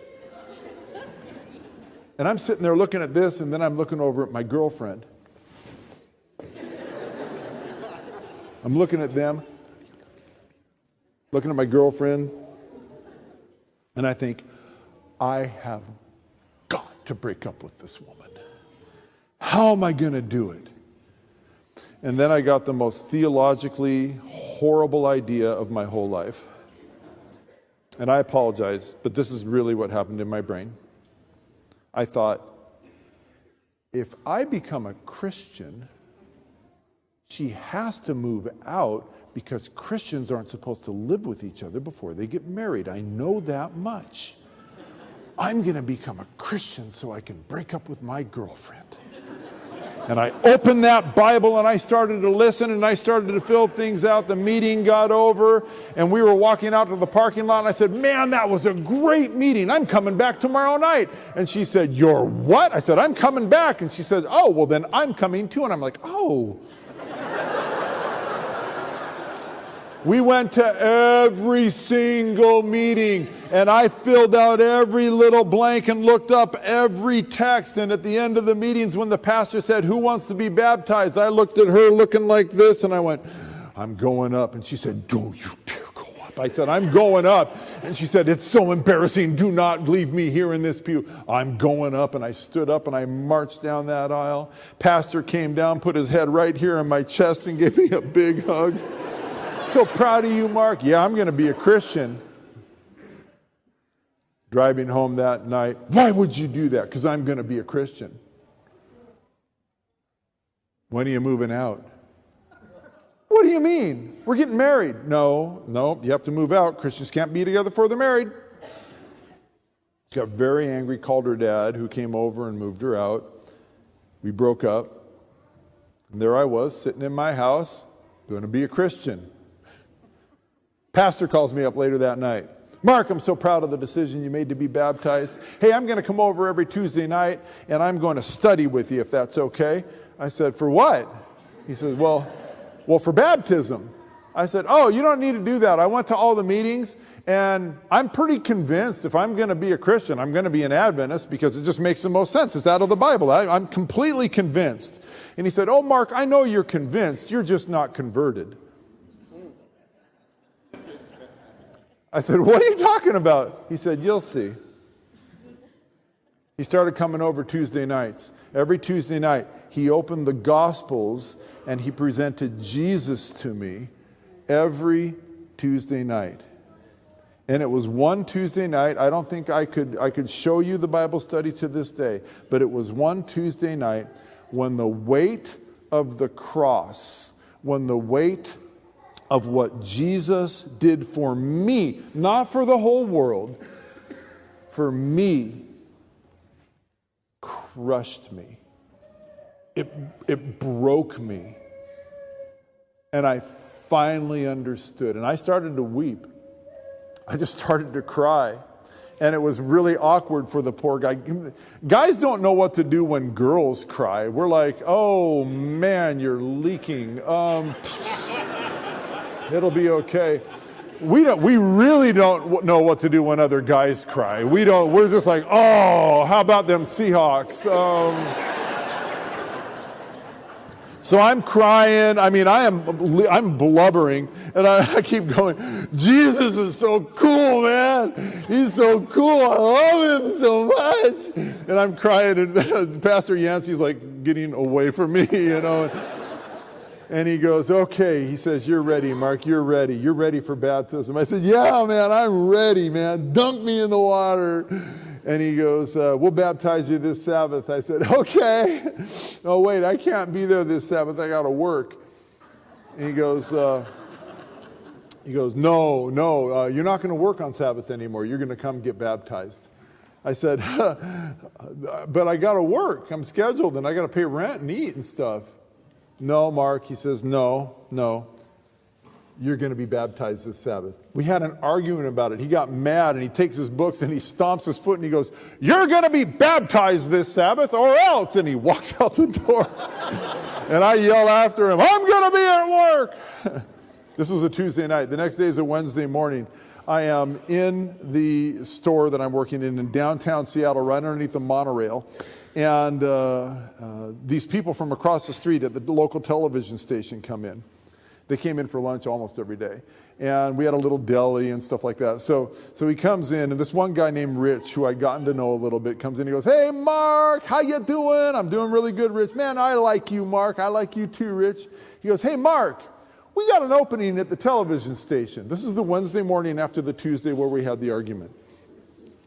And I'm sitting there looking at this, and then I'm looking over at my girlfriend. I'm looking at them, looking at my girlfriend, and I think, I have got to break up with this woman. How am I going to do it? And then I got the most theologically horrible idea of my whole life. And I apologize, but this is really what happened in my brain. I thought, if I become a Christian, she has to move out because Christians aren't supposed to live with each other before they get married. I know that much. I'm going to become a Christian so I can break up with my girlfriend. And I opened that Bible and I started to listen and I started to fill things out. The meeting got over and we were walking out to the parking lot and I said, man, that was a great meeting. I'm coming back tomorrow night. And she said, you're what? I said, I'm coming back. And she said, oh, well then I'm coming too. And I'm like, oh. We went to every single meeting, and I filled out every little blank and looked up every text. And at the end of the meetings, when the pastor said, who wants to be baptized? I looked at her looking like this, and I went, I'm going up. And she said, don't you dare go up. I said, I'm going up. And she said, it's so embarrassing. Do not leave me here in this pew. I'm going up. And I stood up, and I marched down that aisle. Pastor came down, put his head right here on my chest, and gave me a big hug. So proud of you, Mark. Yeah, I'm going to be a Christian. Driving home that night, why would you do that? Because I'm going to be a Christian. When are you moving out? What do you mean? We're getting married. No, you have to move out. Christians can't be together before they're married. She got very angry, called her dad, who came over and moved her out. We broke up. And there I was, sitting in my house, going to be a Christian. Pastor calls me up later that night. Mark, I'm so proud of the decision you made to be baptized. Hey, I'm going to come over every Tuesday night, and I'm going to study with you, if that's okay. I said, for what? He said, well, for baptism. I said, oh, you don't need to do that. I went to all the meetings, and I'm pretty convinced if I'm going to be a Christian, I'm going to be an Adventist because it just makes the most sense. It's out of the Bible. I'm completely convinced. And he said, oh, Mark, I know you're convinced. You're just not converted. I said, what are you talking about? He said, you'll see. He started coming over Tuesday nights. Every Tuesday night, he opened the Gospels and he presented Jesus to me every Tuesday night. And it was one Tuesday night. I don't think I could show you the Bible study to this day, but it was one Tuesday night when the weight of the cross, when the weight of what Jesus did for me, not for the whole world, for me, crushed me. It broke me. And I finally understood. And I started to weep. I just started to cry. And it was really awkward for the poor guy. Guys don't know what to do when girls cry. We're like, oh man, you're leaking. It'll be okay. We really don't know what to do when other guys cry. We're just like, oh, how about them Seahawks? So I'm crying. I mean, I'm blubbering, and I keep going, Jesus is so cool, man. He's so cool. I love him so much. And I'm crying, and Pastor Yancey's like getting away from me, you know. And he goes, okay. He says, you're ready, Mark. You're ready. You're ready for baptism. I said, yeah, man, I'm ready, man. Dunk me in the water. And he goes, we'll baptize you this Sabbath. I said, okay. Oh, wait, I can't be there this Sabbath. I got to work. And he goes, no, you're not going to work on Sabbath anymore. You're going to come get baptized. I said, but I got to work. I'm scheduled, and I got to pay rent and eat and stuff. No, Mark, he says, no. You're going to be baptized this Sabbath. We had an argument about it. He got mad, and he takes his books and he stomps his foot and he goes, you're going to be baptized this Sabbath or else. And he walks out the door. And I yell after him, I'm going to be at work. This was a Tuesday night. The next day is a Wednesday morning. I am in the store that I'm working in downtown Seattle, right underneath the monorail. And these people from across the street at the local television station come in. They came in for lunch almost every day. And we had a little deli and stuff like that. So he comes in, and this one guy named Rich, who I'd gotten to know a little bit, comes in. He goes, hey, Mark, how you doing? I'm doing really good, Rich. Man, I like you, Mark. I like you too, Rich. He goes, hey, Mark, we got an opening at the television station. This is the Wednesday morning after the Tuesday where we had the argument.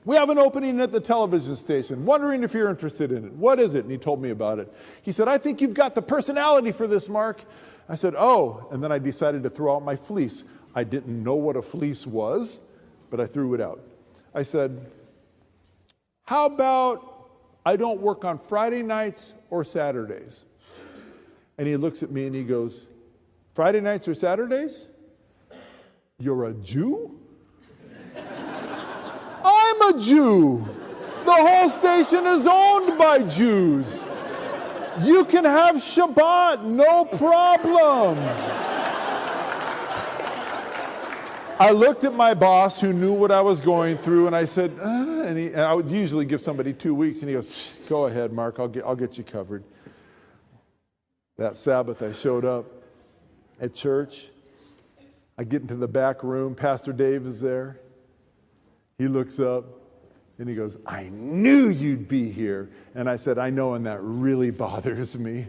We have an opening at the television station. Wondering if you're interested in it. What is it? And he told me about it. He said, I think you've got the personality for this, Mark. I said, oh, and then I decided to throw out my fleece. I didn't know what a fleece was, but I threw it out. I said, how about I don't work on Friday nights or Saturdays? And he looks at me and he goes, Friday nights or Saturdays? You're a Jew? I'm a Jew. The whole station is owned by Jews. You can have Shabbat, no problem. I looked at my boss who knew what I was going through, and I said, and I would usually give somebody 2 weeks, and he goes, go ahead, Mark, I'll get you covered. That Sabbath, I showed up at church. I get into the back room. Pastor Dave is there. He looks up. And he goes, I knew you'd be here. And I said, I know, and that really bothers me.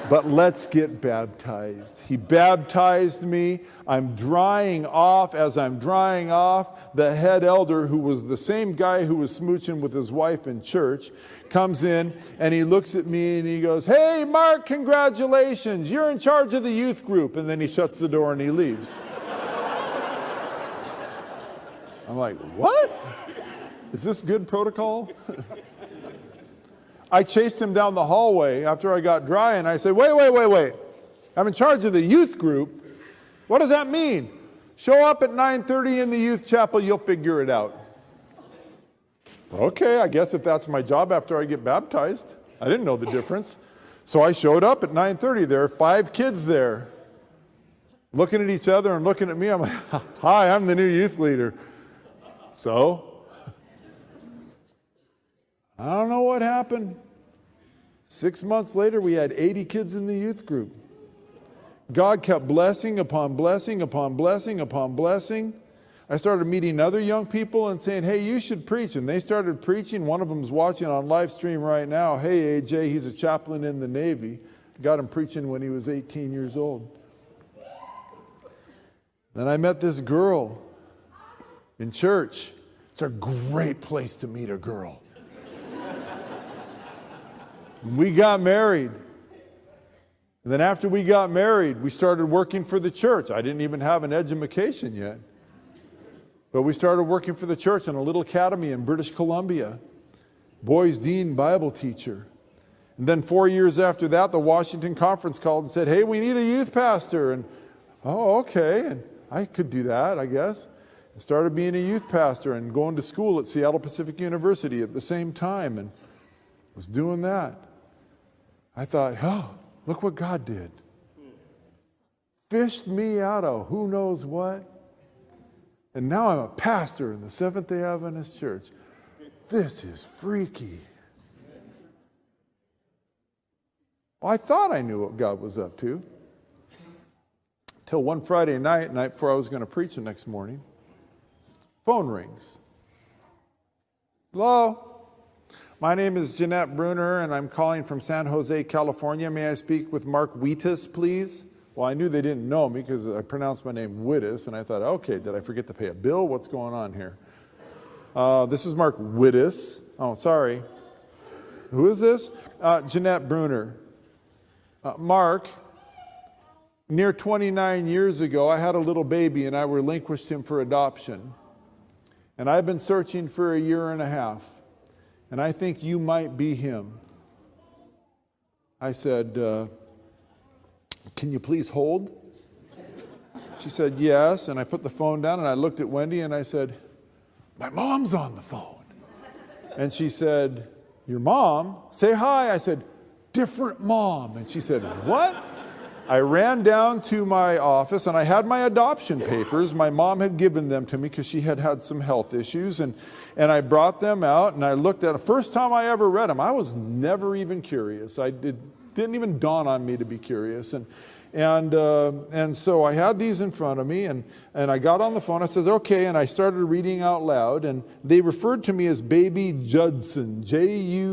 But let's get baptized. He baptized me. I'm drying off. As I'm drying off, the head elder, who was the same guy who was smooching with his wife in church, comes in and he looks at me and he goes, hey, Mark, congratulations. You're in charge of the youth group. And then he shuts the door and he leaves. I'm like, what? Is this good protocol? I chased him down the hallway after I got dry, and I said, wait. I'm in charge of the youth group. What does that mean? Show up at 9:30 in the youth chapel, you'll figure it out. Okay, I guess if that's my job after I get baptized. I didn't know the difference. So I showed up at 9:30. There are 5 kids there, looking at each other and looking at me. I'm like, hi, I'm the new youth leader. So, I don't know what happened. 6 months later, we had 80 kids in the youth group. God kept blessing upon blessing upon blessing upon blessing. I started meeting other young people and saying, hey, you should preach. And they started preaching. One of them's watching on live stream right now. Hey, AJ, he's a chaplain in the Navy. Got him preaching when he was 18 years old. Then I met this girl in church. It's a great place to meet a girl. We got married. And then after we got married, we started working for the church. I didn't even have an education yet. But we started working for the church in a little academy in British Columbia. Boys Dean Bible teacher. And then 4 years after that, the Washington Conference called and said, hey, we need a youth pastor. And, oh, okay. And I could do that, I guess. And started being a youth pastor and going to school at Seattle Pacific University at the same time. And was doing that. I thought, oh, look what God did. Fished me out of who knows what. And now I'm a pastor in the Seventh-day Adventist Church. This is freaky. Well, I thought I knew what God was up to. Till one Friday night before I was going to preach the next morning, phone rings. Hello? My name is Jeanette Bruner, and I'm calling from San Jose, California. May I speak with Mark Wheatus, please? Well, I knew they didn't know me because I pronounced my name Wittis, and I thought, okay, did I forget to pay a bill? What's going on here? This is Mark Wittis. Oh, sorry. Who is this? Jeanette Bruner. Mark, near 29 years ago, I had a little baby, and I relinquished him for adoption. And I've been searching for a year and a half. And I think you might be him. I said, can you please hold? She said, yes. And I put the phone down and I looked at Wendy and I said, my mom's on the phone. And she said, your mom? Say hi. I said, different mom. And she said, what? I ran down to my office and I had my adoption papers. My mom had given them to me because she had had some health issues. And I brought them out and I looked at it. First time I ever read them, I was never even curious. Didn't even dawn on me to be curious. And so I had these in front of me and I got on the phone. I said, okay. And I started reading out loud. And they referred to me as Baby Judson, Judson.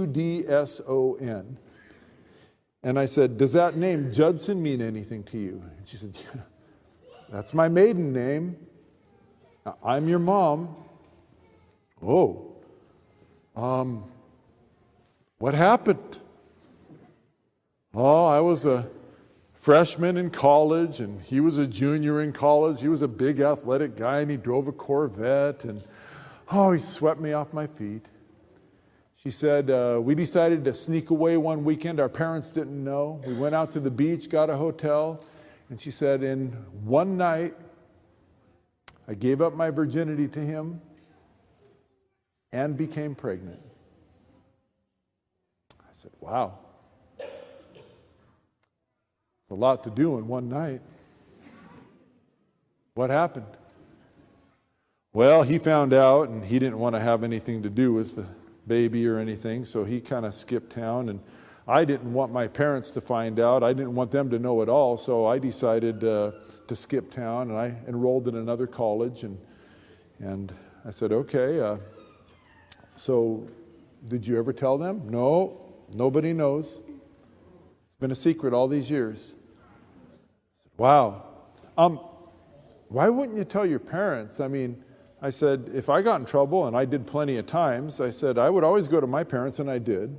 And I said, does that name Judson mean anything to you? And she said, yeah, that's my maiden name. I'm your mom. Oh, what happened? Oh, I was a freshman in college and he was a junior in college. He was a big athletic guy and he drove a Corvette and he swept me off my feet. She said, we decided to sneak away one weekend. Our parents didn't know. We went out to the beach, got a hotel. And she said, in one night, I gave up my virginity to him and became pregnant. I said, wow. It's a lot to do in one night. What happened? Well, he found out and he didn't want to have anything to do with the baby or anything, so he kind of skipped town, and I didn't want my parents to find out. I didn't want them to know at all, so I decided to skip town, and I enrolled in another college, and I said, okay, so did you ever tell them? No, nobody knows. It's been a secret all these years. I said, wow. Why wouldn't you tell your parents? I mean, I said, if I got in trouble, and I did plenty of times, I said, I would always go to my parents, and I did.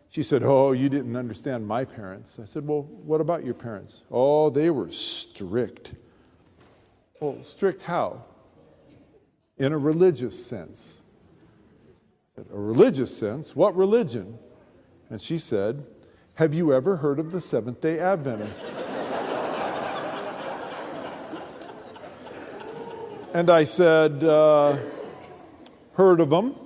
She said, oh, you didn't understand my parents. I said, well, what about your parents? Oh, they were strict. Well, strict how? In a religious sense. I said, a religious sense? What religion? And she said, have you ever heard of the Seventh-day Adventists? And I said, heard of them.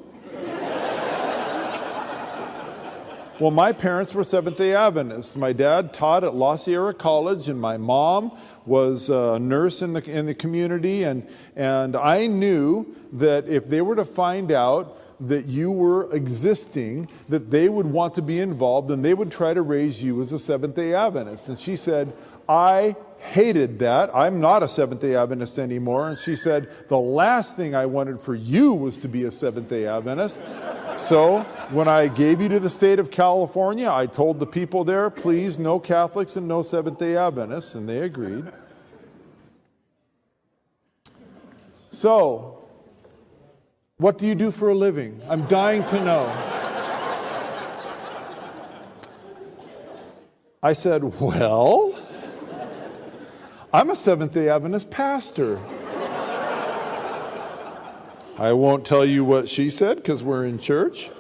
Well, my parents were Seventh-day Adventists. My dad taught at La Sierra College, and my mom was a nurse in the community. And I knew that if they were to find out that you were existing, that they would want to be involved, and they would try to raise you as a Seventh-day Adventist. And she said, I hated that. I'm not a Seventh-day Adventist anymore. And she said, the last thing I wanted for you was to be a Seventh-day Adventist. So when I gave you to the state of California, I told the people there, please, no Catholics and no Seventh-day Adventists, and they agreed. So What do you do for a living? I'm dying to know. I said, well, I'm a Seventh-day Adventist pastor. I won't tell you what she said because we're in church.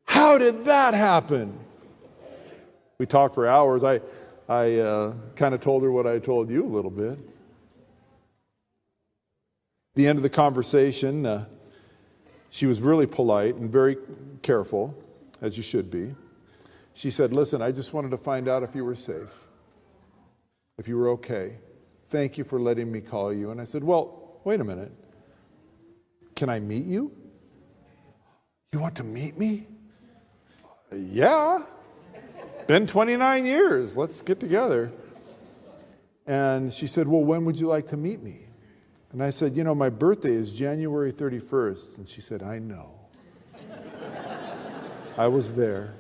How did that happen? We talked for hours. I kind of told her what I told you a little bit. The end of the conversation, she was really polite and very careful, as you should be. She said, listen, I just wanted to find out if you were safe, if you were okay. Thank you for letting me call you. And I said, well, wait a minute. Can I meet you? You want to meet me? Yeah. It's been 29 years. Let's get together. And she said, well, when would you like to meet me? And I said, you know, my birthday is January 31st. And she said, I know. I was there.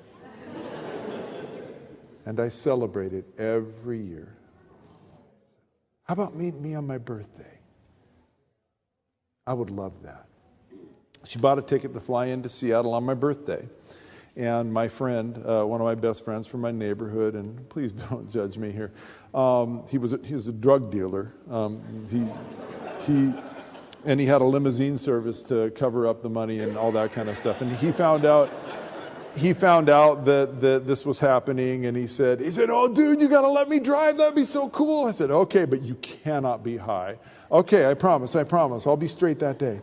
And I celebrate it every year. How about meeting me on my birthday? I would love that. She bought a ticket to fly into Seattle on my birthday. And my friend, one of my best friends from my neighborhood, and please don't judge me here, he was a drug dealer. He had a limousine service to cover up the money and all that kind of stuff. And he found out that this was happening, and he said, oh, dude, you got to let me drive. That'd be so cool. I said, okay, but you cannot be high. Okay, I promise. I'll be straight that day.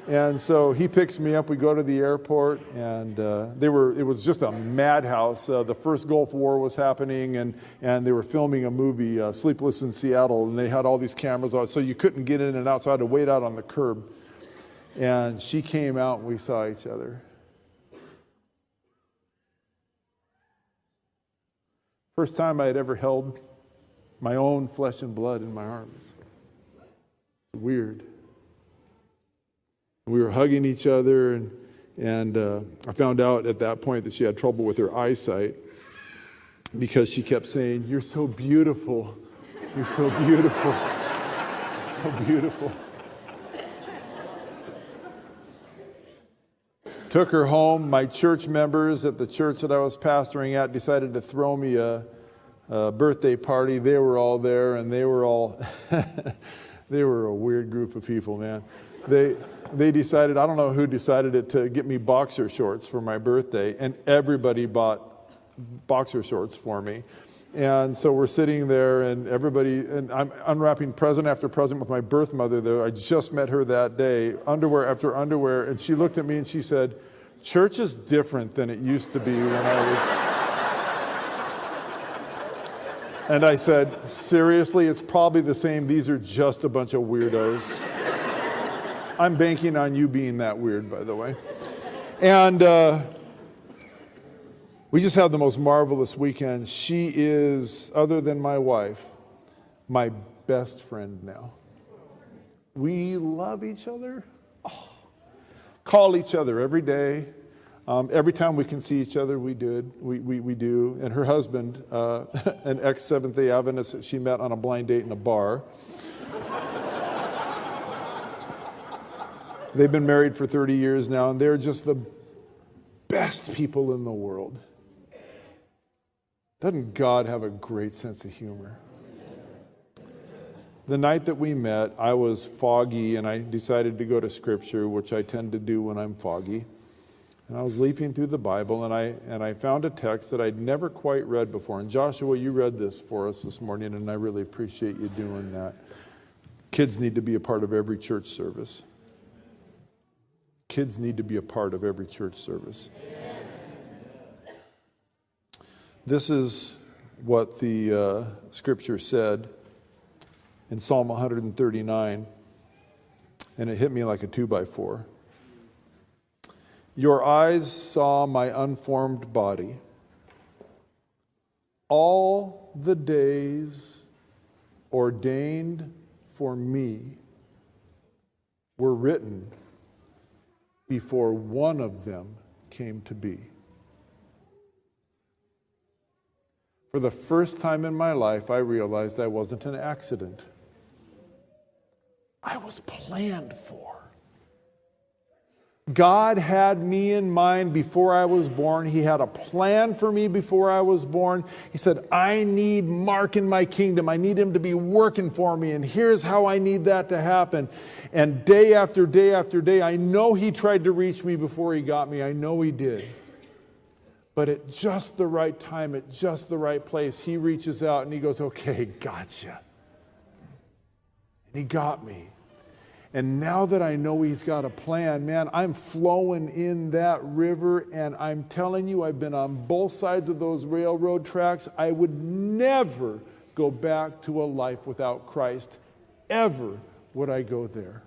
And so he picks me up. We go to the airport, and it was just a madhouse. The first Gulf War was happening, and they were filming a movie, Sleepless in Seattle, and they had all these cameras on, so you couldn't get in and out, so I had to wait out on the curb. And she came out, and we saw each other. First time I had ever held my own flesh and blood in my arms. Weird. We were hugging each other, and I found out at that point that she had trouble with her eyesight because she kept saying, you're so beautiful. You're so beautiful. You're so beautiful. Took her home. My church members at the church that I was pastoring at decided to throw me a birthday party. They were all there, and they were all, they were a weird group of people, man. They decided, I don't know who decided it, to get me boxer shorts for my birthday, and everybody bought boxer shorts for me. And so we're sitting there, and I'm unwrapping present after present with my birth mother there. I just met her that day, underwear after underwear, and she looked at me and she said, church is different than it used to be when I was... And I said, seriously, it's probably the same. These are just a bunch of weirdos. I'm banking on you being that weird, by the way. And we just had the most marvelous weekend. She is, other than my wife, my best friend now. We love each other. Oh. Call each other every day. Every time we can see each other, we do. And her husband, an ex-Seventh-day Adventist that she met on a blind date in a bar. They've been married for 30 years now, and they're just the best people in the world. Doesn't God have a great sense of humor? The night that we met, I was foggy, and I decided to go to Scripture, which I tend to do when I'm foggy. And I was leafing through the Bible, and I found a text that I'd never quite read before. And Joshua, you read this for us this morning, and I really appreciate you doing that. Kids need to be a part of every church service. Kids need to be a part of every church service. This is what the Scripture said in Psalm 139, and it hit me like a 2x4. Your eyes saw my unformed body. All the days ordained for me were written before one of them came to be. For the first time in my life, I realized I wasn't an accident. I was planned for. God had me in mind before I was born. He had a plan for me before I was born. He said, I need Mark in my kingdom. I need him to be working for me, and here's how I need that to happen. And day after day after day, I know he tried to reach me before he got me. I know he did. But at just the right time, at just the right place, he reaches out and he goes, okay, gotcha. And he got me. And now that I know he's got a plan, man, I'm flowing in that river, and I'm telling you, I've been on both sides of those railroad tracks. I would never go back to a life without Christ. Ever would I go there.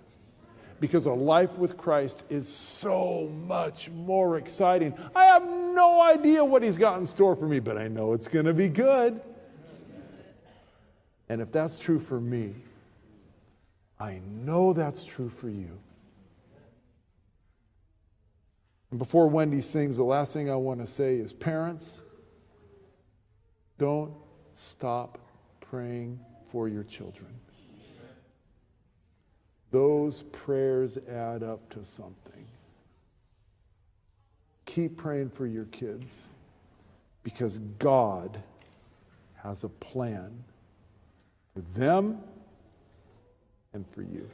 Because a life with Christ is so much more exciting. I have no idea what he's got in store for me, but I know it's going to be good. And if that's true for me, I know that's true for you. And before Wendy sings, the last thing I want to say is, parents, don't stop praying for your children. Those prayers add up to something. Keep praying for your kids, because God has a plan for them and for you.